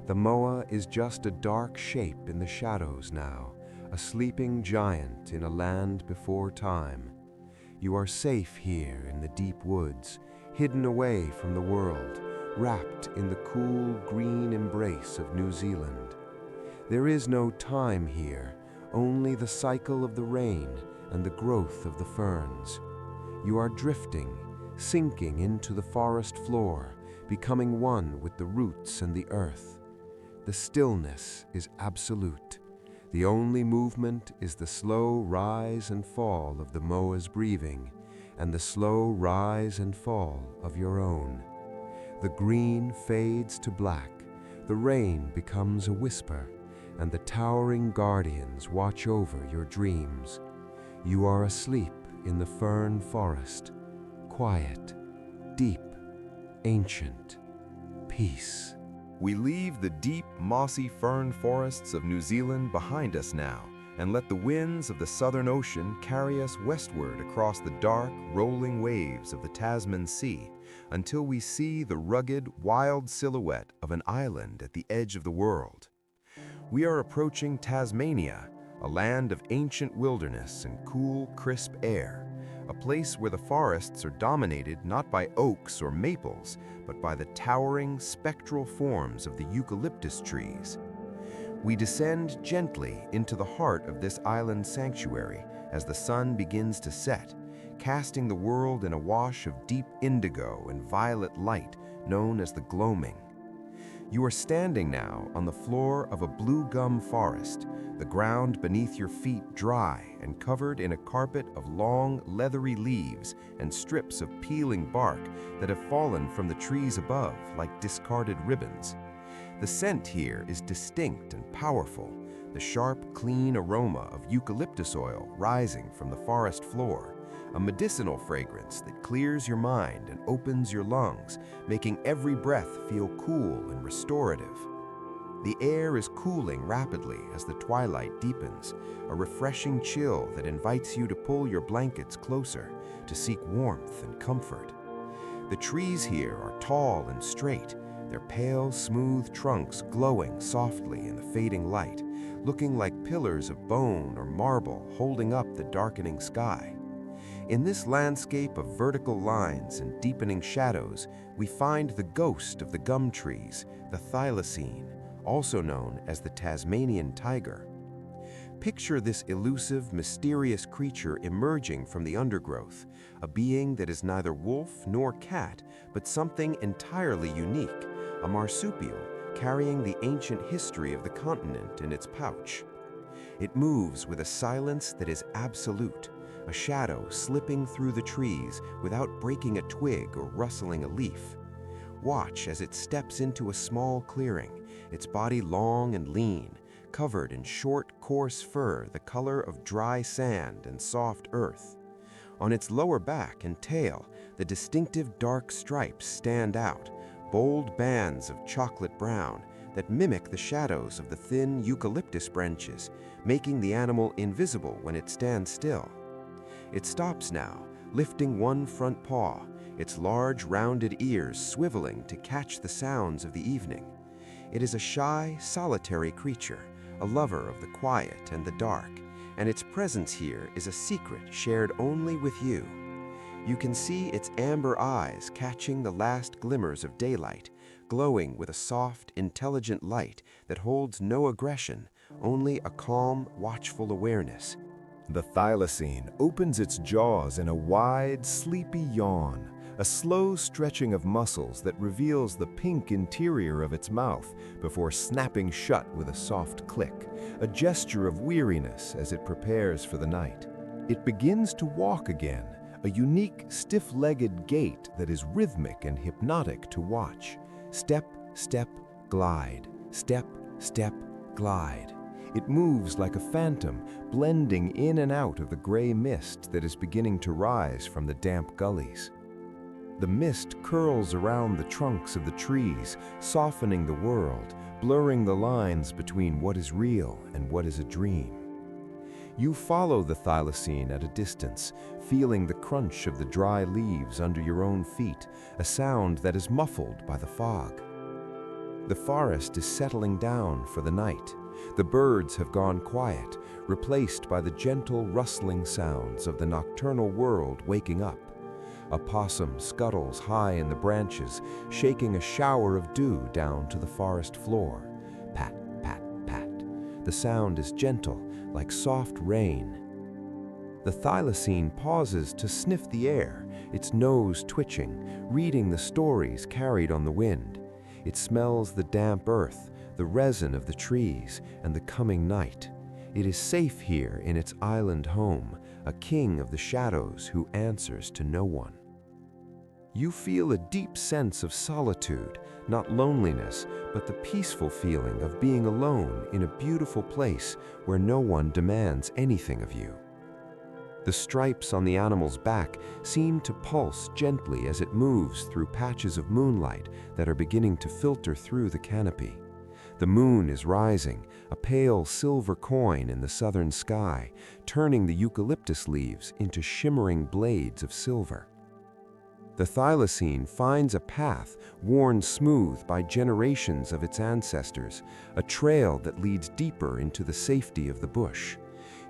The moa is just a dark shape in the shadows now, a sleeping giant in a land before time. You are safe here in the deep woods, hidden away from the world, wrapped in the cool green embrace of New Zealand. There is no time here, only the cycle of the rain and the growth of the ferns. You are drifting, sinking into the forest floor, becoming one with the roots and the earth. The stillness is absolute. The only movement is the slow rise and fall of the moa's breathing, and the slow rise and fall of your own. The green fades to black, the rain becomes a whisper, and the towering guardians watch over your dreams. You are asleep in the fern forest, quiet, deep, ancient, peace. We leave the deep, mossy fern forests of New Zealand behind us now, and let the winds of the Southern Ocean carry us westward across the dark, rolling waves of the Tasman Sea, until we see the rugged, wild silhouette of an island at the edge of the world. We are approaching Tasmania, a land of ancient wilderness and cool, crisp air, a place where the forests are dominated not by oaks or maples, but by the towering, spectral forms of the eucalyptus trees. We descend gently into the heart of this island sanctuary as the sun begins to set, casting the world in a wash of deep indigo and violet light known as the gloaming. You are standing now on the floor of a blue gum forest, the ground beneath your feet dry and covered in a carpet of long, leathery leaves and strips of peeling bark that have fallen from the trees above like discarded ribbons. The scent here is distinct and powerful, the sharp, clean aroma of eucalyptus oil rising from the forest floor, a medicinal fragrance that clears your mind and opens your lungs, making every breath feel cool and restorative. The air is cooling rapidly as the twilight deepens, a refreshing chill that invites you to pull your blankets closer, to seek warmth and comfort. The trees here are tall and straight, their pale, smooth trunks glowing softly in the fading light, looking like pillars of bone or marble holding up the darkening sky. In this landscape of vertical lines and deepening shadows, we find the ghost of the gum trees, the thylacine, also known as the Tasmanian tiger. Picture this elusive, mysterious creature emerging from the undergrowth, a being that is neither wolf nor cat, but something entirely unique, a marsupial carrying the ancient history of the continent in its pouch. It moves with a silence that is absolute, a shadow slipping through the trees without breaking a twig or rustling a leaf. Watch as it steps into a small clearing, its body long and lean, covered in short, coarse fur the color of dry sand and soft earth. On its lower back and tail, the distinctive dark stripes stand out, bold bands of chocolate brown that mimic the shadows of the thin eucalyptus branches, making the animal invisible when it stands still. It stops now, lifting one front paw, its large rounded ears swiveling to catch the sounds of the evening. It is a shy, solitary creature, a lover of the quiet and the dark, and its presence here is a secret shared only with you. You can see its amber eyes catching the last glimmers of daylight, glowing with a soft, intelligent light that holds no aggression, only a calm, watchful awareness. The thylacine opens its jaws in a wide, sleepy yawn, a slow stretching of muscles that reveals the pink interior of its mouth before snapping shut with a soft click, a gesture of weariness as it prepares for the night. It begins to walk again, a unique, stiff-legged gait that is rhythmic and hypnotic to watch. Step, step, glide. Step, step, glide. It moves like a phantom, blending in and out of the gray mist that is beginning to rise from the damp gullies. The mist curls around the trunks of the trees, softening the world, blurring the lines between what is real and what is a dream. You follow the thylacine at a distance, feeling the crunch of the dry leaves under your own feet, a sound that is muffled by the fog. The forest is settling down for the night. The birds have gone quiet, replaced by the gentle rustling sounds of the nocturnal world waking up. A possum scuttles high in the branches, shaking a shower of dew down to the forest floor. Pat, pat, pat. The sound is gentle, like soft rain. The thylacine pauses to sniff the air, its nose twitching, reading the stories carried on the wind. It smells the damp earth, the resin of the trees, and the coming night. It is safe here in its island home, a king of the shadows who answers to no one. You feel a deep sense of solitude, not loneliness, but the peaceful feeling of being alone in a beautiful place where no one demands anything of you. The stripes on the animal's back seem to pulse gently as it moves through patches of moonlight that are beginning to filter through the canopy. The moon is rising, a pale silver coin in the southern sky, turning the eucalyptus leaves into shimmering blades of silver. The thylacine finds a path worn smooth by generations of its ancestors, a trail that leads deeper into the safety of the bush.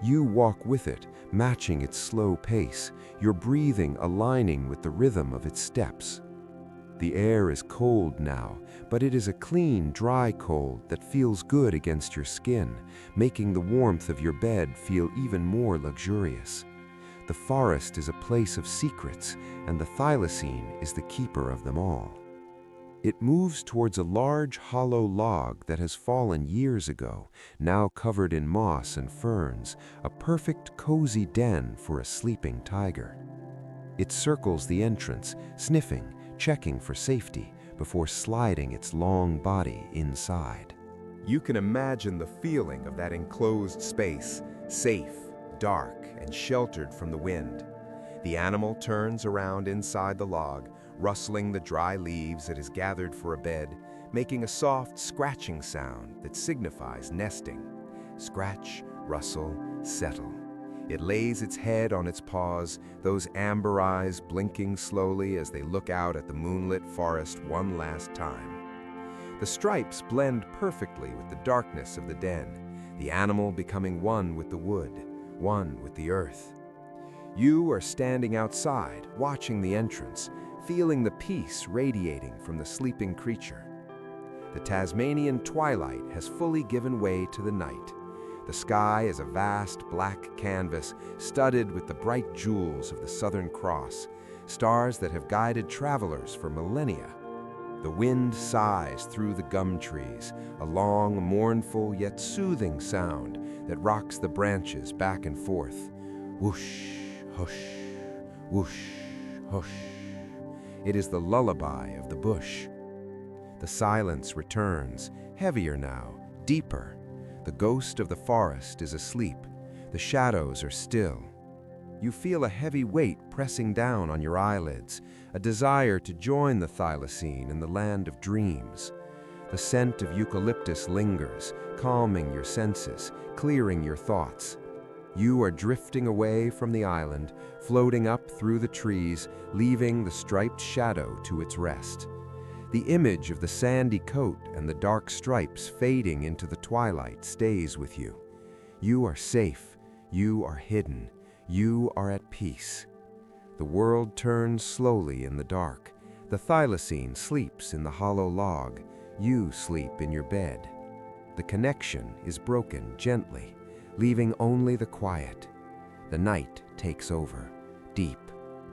You walk with it, matching its slow pace, your breathing aligning with the rhythm of its steps. The air is cold now, but it is a clean, dry cold that feels good against your skin, making the warmth of your bed feel even more luxurious. The forest is a place of secrets, and the thylacine is the keeper of them all. It moves towards a large, hollow log that has fallen years ago, now covered in moss and ferns, a perfect, cozy den for a sleeping tiger. It circles the entrance, sniffing, checking for safety, before sliding its long body inside. You can imagine the feeling of that enclosed space, safe, dark, and sheltered from the wind. The animal turns around inside the log, rustling the dry leaves it has gathered for a bed, making a soft scratching sound that signifies nesting. Scratch, rustle, settle. It lays its head on its paws, those amber eyes blinking slowly as they look out at the moonlit forest one last time. The stripes blend perfectly with the darkness of the den, the animal becoming one with the wood, one with the earth. You are standing outside, watching the entrance, feeling the peace radiating from the sleeping creature. The Tasmanian twilight has fully given way to the night. The sky is a vast black canvas studded with the bright jewels of the Southern Cross, stars that have guided travelers for millennia. The wind sighs through the gum trees, a long, mournful yet soothing sound that rocks the branches back and forth. Whoosh, hush, whoosh, hush. It is the lullaby of the bush. The silence returns, heavier now, deeper. The ghost of the forest is asleep. The shadows are still. You feel a heavy weight pressing down on your eyelids, a desire to join the thylacine in the land of dreams. The scent of eucalyptus lingers, calming your senses, clearing your thoughts. You are drifting away from the island, floating up through the trees, leaving the striped shadow to its rest. The image of the sandy coat and the dark stripes fading into the twilight stays with you. You are safe. You are hidden. You are at peace. The world turns slowly in the dark. The thylacine sleeps in the hollow log. You sleep in your bed. The connection is broken gently, leaving only the quiet. The night takes over, deep,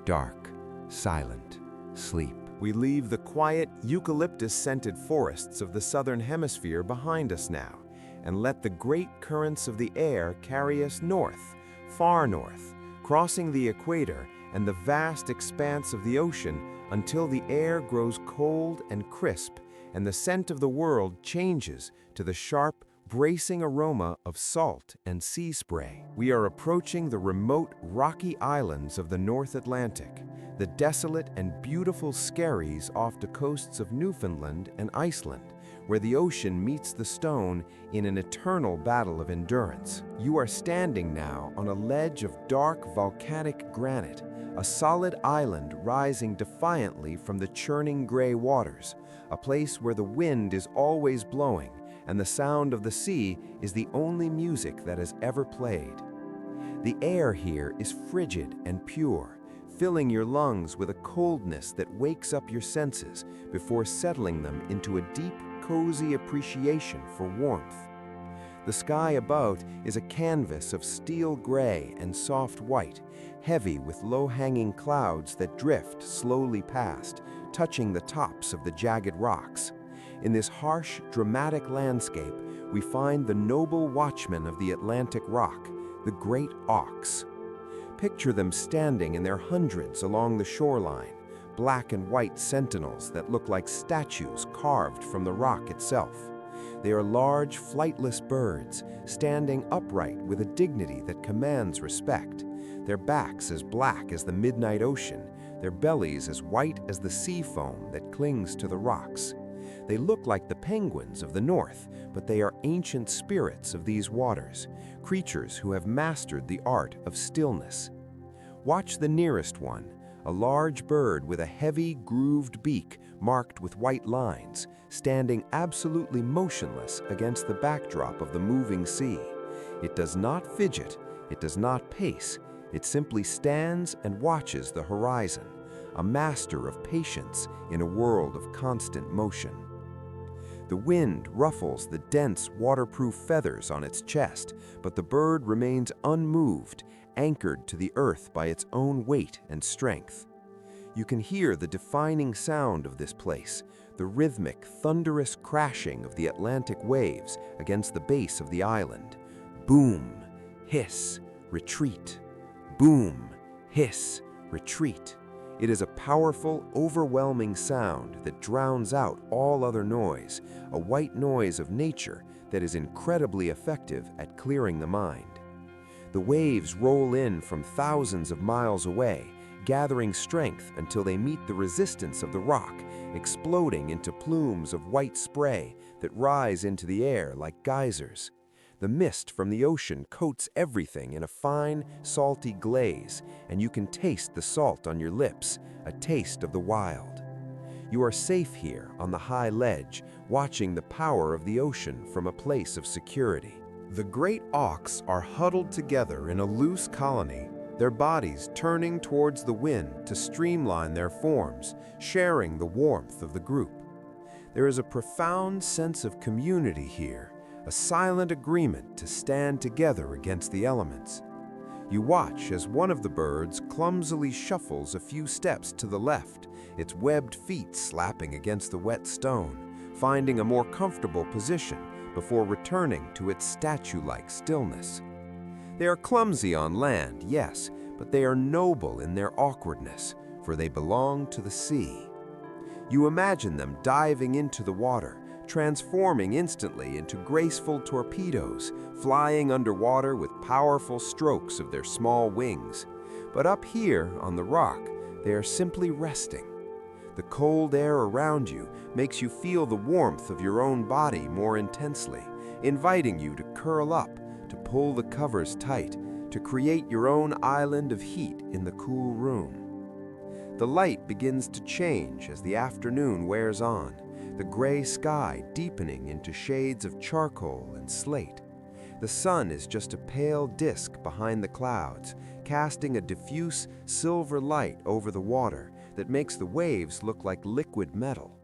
dark, silent, sleep. We leave the quiet, eucalyptus-scented forests of the southern hemisphere behind us now, and let the great currents of the air carry us north, far north, crossing the equator and the vast expanse of the ocean until the air grows cold and crisp and the scent of the world changes to the sharp, bracing aroma of salt and sea spray. We are approaching the remote, rocky islands of the North Atlantic, the desolate and beautiful skerries off the coasts of Newfoundland and Iceland, where the ocean meets the stone in an eternal battle of endurance. You are standing now on a ledge of dark volcanic granite, a solid island rising defiantly from the churning gray waters, a place where the wind is always blowing and the sound of the sea is the only music that has ever played. The air here is frigid and pure, filling your lungs with a coldness that wakes up your senses before settling them into a deep, cozy appreciation for warmth. The sky above is a canvas of steel gray and soft white, heavy with low-hanging clouds that drift slowly past, touching the tops of the jagged rocks. In this harsh, dramatic landscape, we find the noble watchmen of the Atlantic rock, the great auks. Picture them standing in their hundreds along the shoreline, black and white sentinels that look like statues carved from the rock itself. They are large, flightless birds, standing upright with a dignity that commands respect. Their backs as black as the midnight ocean, their bellies as white as the sea foam that clings to the rocks. They look like the penguins of the north, but they are ancient spirits of these waters, creatures who have mastered the art of stillness. Watch the nearest one, a large bird with a heavy, grooved beak marked with white lines, standing absolutely motionless against the backdrop of the moving sea. It does not fidget, it does not pace, it simply stands and watches the horizon, a master of patience in a world of constant motion. The wind ruffles the dense, waterproof feathers on its chest, but the bird remains unmoved, anchored to the earth by its own weight and strength. You can hear the defining sound of this place, the rhythmic, thunderous crashing of the Atlantic waves against the base of the island. Boom, hiss, retreat. Boom, hiss, retreat. It is a powerful, overwhelming sound that drowns out all other noise, a white noise of nature that is incredibly effective at clearing the mind. The waves roll in from thousands of miles away, gathering strength until they meet the resistance of the rock, exploding into plumes of white spray that rise into the air like geysers. The mist from the ocean coats everything in a fine, salty glaze, and you can taste the salt on your lips, a taste of the wild. You are safe here on the high ledge, watching the power of the ocean from a place of security. The great auks are huddled together in a loose colony, their bodies turning towards the wind to streamline their forms, sharing the warmth of the group. There is a profound sense of community here, a silent agreement to stand together against the elements. You watch as one of the birds clumsily shuffles a few steps to the left, its webbed feet slapping against the wet stone, finding a more comfortable position before returning to its statue-like stillness. They are clumsy on land, yes, but they are noble in their awkwardness, for they belong to the sea. You imagine them diving into the water, transforming instantly into graceful torpedoes, flying underwater with powerful strokes of their small wings. But up here on the rock, they are simply resting. The cold air around you makes you feel the warmth of your own body more intensely, inviting you to curl up, to pull the covers tight, to create your own island of heat in the cool room. The light begins to change as the afternoon wears on, the gray sky deepening into shades of charcoal and slate. The sun is just a pale disk behind the clouds, casting a diffuse silver light over the water that makes the waves look like liquid metal.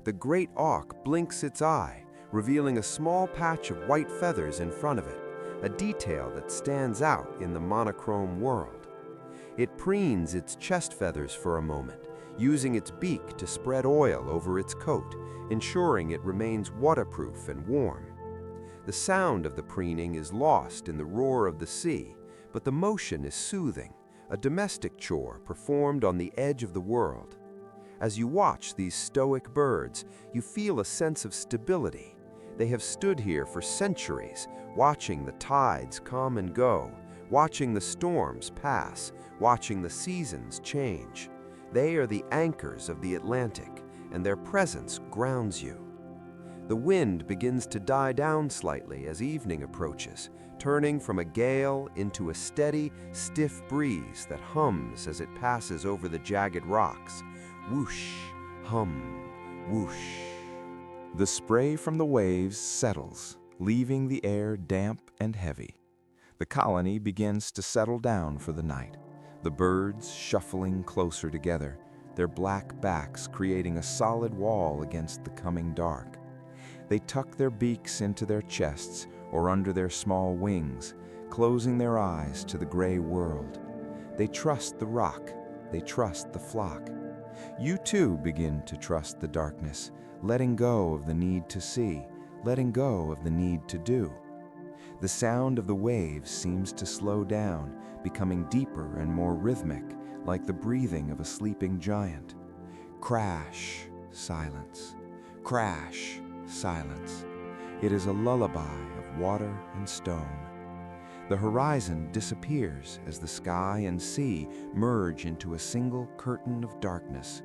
The great auk blinks its eye, revealing a small patch of white feathers in front of it, a detail that stands out in the monochrome world. It preens its chest feathers for a moment, using its beak to spread oil over its coat, ensuring it remains waterproof and warm. The sound of the preening is lost in the roar of the sea, but the motion is soothing, a domestic chore performed on the edge of the world. As you watch these stoic birds, you feel a sense of stability. They have stood here for centuries, watching the tides come and go, watching the storms pass, watching the seasons change. They are the anchors of the Atlantic, and their presence grounds you. The wind begins to die down slightly as evening approaches, turning from a gale into a steady, stiff breeze that hums as it passes over the jagged rocks. Whoosh, hum, whoosh. The spray from the waves settles, leaving the air damp and heavy. The colony begins to settle down for the night, the birds shuffling closer together, their black backs creating a solid wall against the coming dark. They tuck their beaks into their chests or under their small wings, closing their eyes to the gray world. They trust the rock, they trust the flock. You too begin to trust the darkness, letting go of the need to see, letting go of the need to do. The sound of the waves seems to slow down, becoming deeper and more rhythmic, like the breathing of a sleeping giant. Crash, silence. Crash, silence. It is a lullaby of water and stone. The horizon disappears as the sky and sea merge into a single curtain of darkness.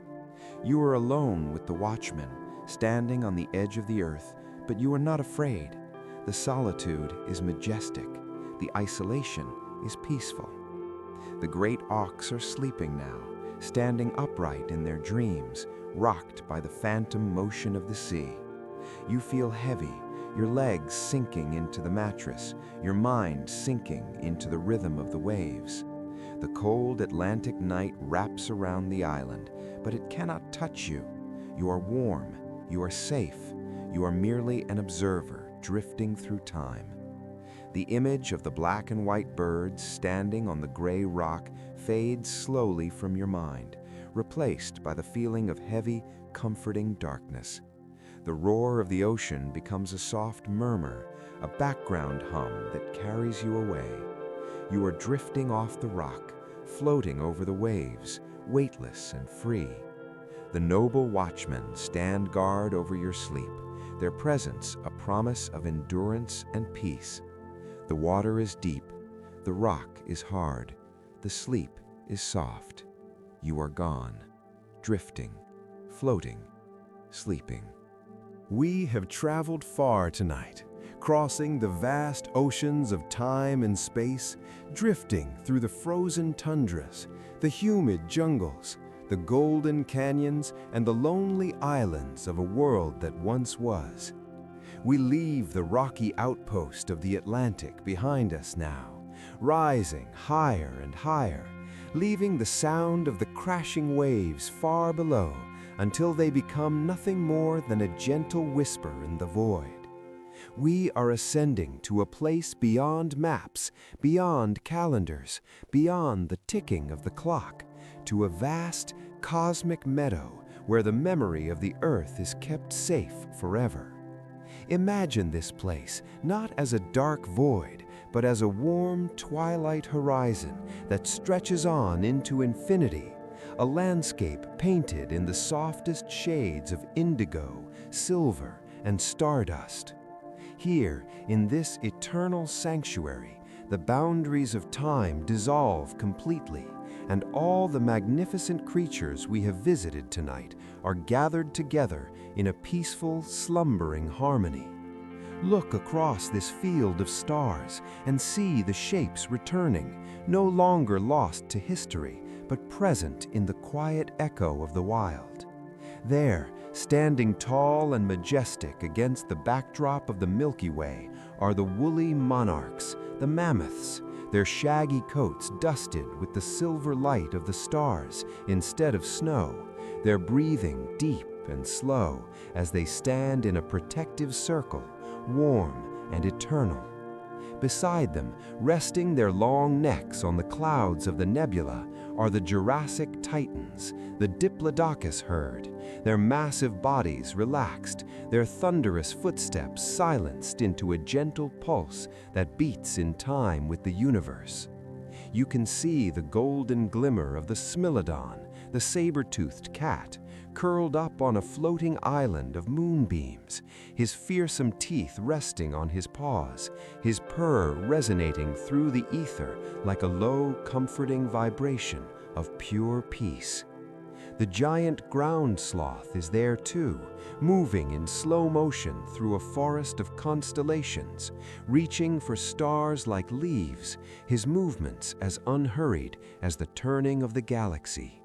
You are alone with the Watchmen, standing on the edge of the earth, but you are not afraid. The solitude is majestic. The isolation is peaceful. The great auks are sleeping now, standing upright in their dreams, rocked by the phantom motion of the sea. You feel heavy, your legs sinking into the mattress, your mind sinking into the rhythm of the waves. The cold Atlantic night wraps around the island, but it cannot touch you. You are warm, you are safe, you are merely an observer drifting through time. The image of the black and white birds standing on the gray rock fades slowly from your mind, replaced by the feeling of heavy, comforting darkness. The roar of the ocean becomes a soft murmur, a background hum that carries you away. You are drifting off the rock, floating over the waves, weightless and free. The noble watchmen stand guard over your sleep, their presence a promise of endurance and peace. The water is deep, the rock is hard, the sleep is soft. You are gone, drifting, floating, sleeping. We have traveled far tonight, crossing the vast oceans of time and space, drifting through the frozen tundras, the humid jungles, the golden canyons, and the lonely islands of a world that once was. We leave the rocky outpost of the Atlantic behind us now, rising higher and higher, leaving the sound of the crashing waves far below until they become nothing more than a gentle whisper in the void. We are ascending to a place beyond maps, beyond calendars, beyond the ticking of the clock, to a vast cosmic meadow where the memory of the earth is kept safe forever. Imagine this place not as a dark void, but as a warm twilight horizon that stretches on into infinity, a landscape painted in the softest shades of indigo, silver, and stardust. Here, in this eternal sanctuary, the boundaries of time dissolve completely, and all the magnificent creatures we have visited tonight are gathered together in a peaceful, slumbering harmony. Look across this field of stars and see the shapes returning, no longer lost to history, but present in the quiet echo of the wild. There, standing tall and majestic against the backdrop of the Milky Way, are the woolly monarchs, the mammoths, their shaggy coats dusted with the silver light of the stars instead of snow, their breathing deep and slow as they stand in a protective circle, warm and eternal. Beside them, resting their long necks on the clouds of the nebula, are the Jurassic titans, the Diplodocus herd, their massive bodies relaxed, their thunderous footsteps silenced into a gentle pulse that beats in time with the universe. You can see the golden glimmer of the Smilodon, the saber-toothed cat, curled up on a floating island of moonbeams, his fearsome teeth resting on his paws, his purr resonating through the ether like a low, comforting vibration of pure peace. The giant ground sloth is there too, moving in slow motion through a forest of constellations, reaching for stars like leaves, his movements as unhurried as the turning of the galaxy.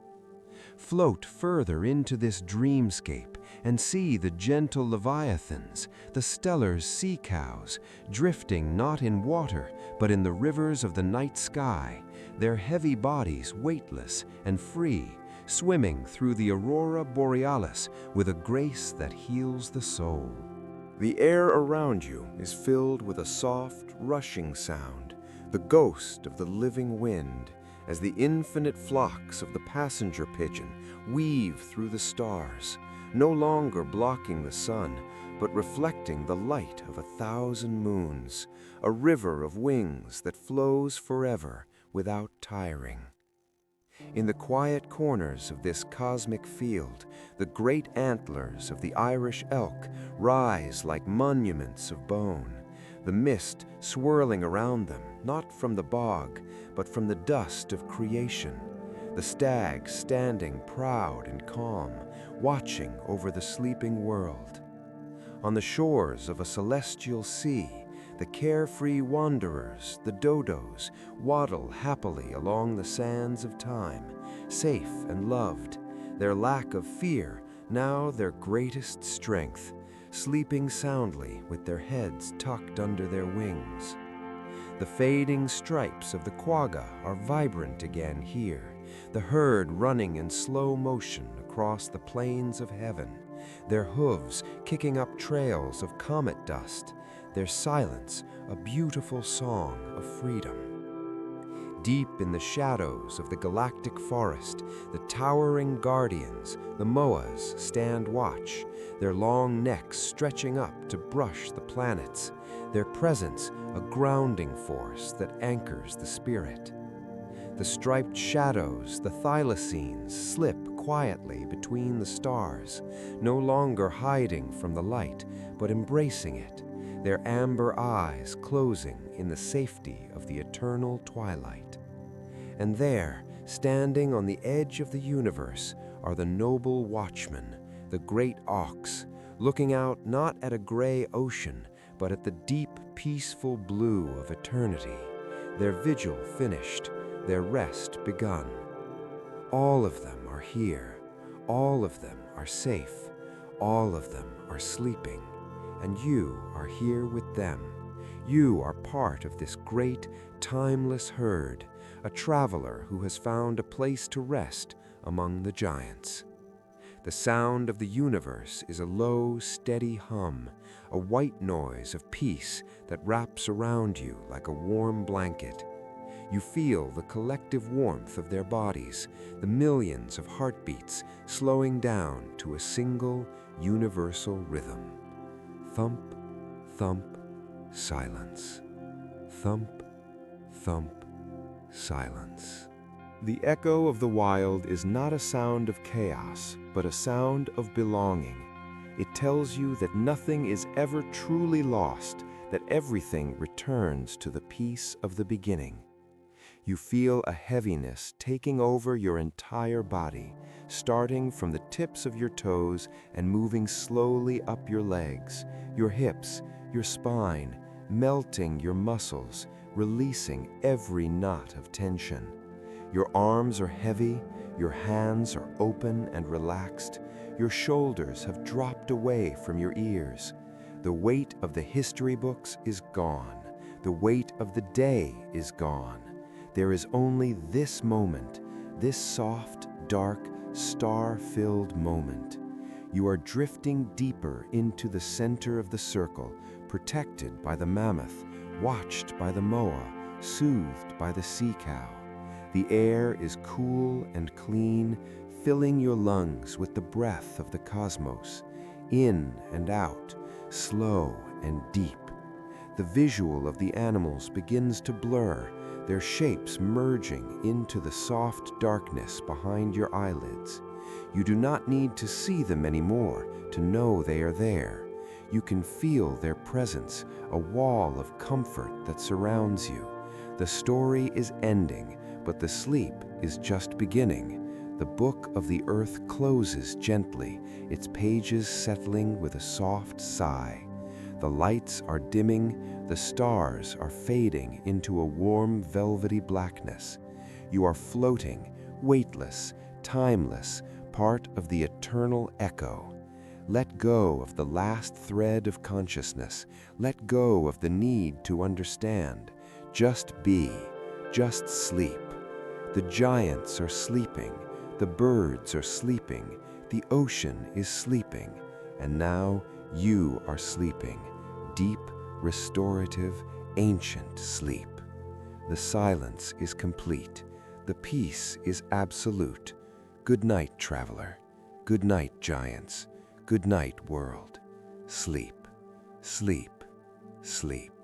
Float further into this dreamscape and see the gentle Leviathans, the stellar sea cows, drifting not in water but in the rivers of the night sky, their heavy bodies weightless and free, swimming through the aurora borealis with a grace that heals the soul. The air around you is filled with a soft, rushing sound, the ghost of the living wind, as the infinite flocks of the passenger pigeon weave through the stars, no longer blocking the sun, but reflecting the light of 1,000 moons, a river of wings that flows forever without tiring. In the quiet corners of this cosmic field, the great antlers of the Irish elk rise like monuments of bone, the mist swirling around them, not from the bog, but from the dust of creation, the stag standing proud and calm, watching over the sleeping world. On the shores of a celestial sea, the carefree wanderers, the dodos, waddle happily along the sands of time, safe and loved, their lack of fear now their greatest strength, sleeping soundly with their heads tucked under their wings. The fading stripes of the quagga are vibrant again here, the herd running in slow motion across the plains of heaven, their hooves kicking up trails of comet dust, their silence a beautiful song of freedom. Deep in the shadows of the galactic forest, the towering guardians, the moas, stand watch, their long necks stretching up to brush the planets, their presence a grounding force that anchors the spirit. The striped shadows, the thylacines, slip quietly between the stars, no longer hiding from the light, but embracing it, their amber eyes closing in the safety of the eternal twilight. And there, standing on the edge of the universe, are the noble Watchmen, the great auks, looking out not at a gray ocean, but at the deep, peaceful blue of eternity, their vigil finished, their rest begun. All of them are here, all of them are safe, all of them are sleeping, and you are here with them. You are part of this great, timeless herd, a traveler who has found a place to rest among the giants. The sound of the universe is a low, steady hum, a white noise of peace that wraps around you like a warm blanket. You feel the collective warmth of their bodies, the millions of heartbeats slowing down to a single, universal rhythm. Thump, thump, silence. Thump, thump, silence. The echo of the wild is not a sound of chaos, but a sound of belonging. It tells you that nothing is ever truly lost, that everything returns to the peace of the beginning. You feel a heaviness taking over your entire body, starting from the tips of your toes and moving slowly up your legs, your hips, your spine, melting your muscles, releasing every knot of tension. Your arms are heavy, your hands are open and relaxed, your shoulders have dropped away from your ears. The weight of the history books is gone. The weight of the day is gone. There is only this moment, this soft, dark, star-filled moment. You are drifting deeper into the center of the circle, protected by the mammoth, watched by the moa, soothed by the sea cow. The air is cool and clean, filling your lungs with the breath of the cosmos, in and out, slow and deep. The visual of the animals begins to blur, their shapes merging into the soft darkness behind your eyelids. You do not need to see them anymore to know they are there. You can feel their presence, a wall of comfort that surrounds you. The story is ending, but the sleep is just beginning. The book of the earth closes gently, its pages settling with a soft sigh. The lights are dimming, the stars are fading into a warm, velvety blackness. You are floating, weightless, timeless, part of the eternal echo. Let go of the last thread of consciousness. Let go of the need to understand. Just be, just sleep. The giants are sleeping, the birds are sleeping, the ocean is sleeping, and now you are sleeping. Deep, restorative, ancient sleep. The silence is complete. The peace is absolute. Good night, traveler. Good night, giants. Good night, world. Sleep, sleep, sleep.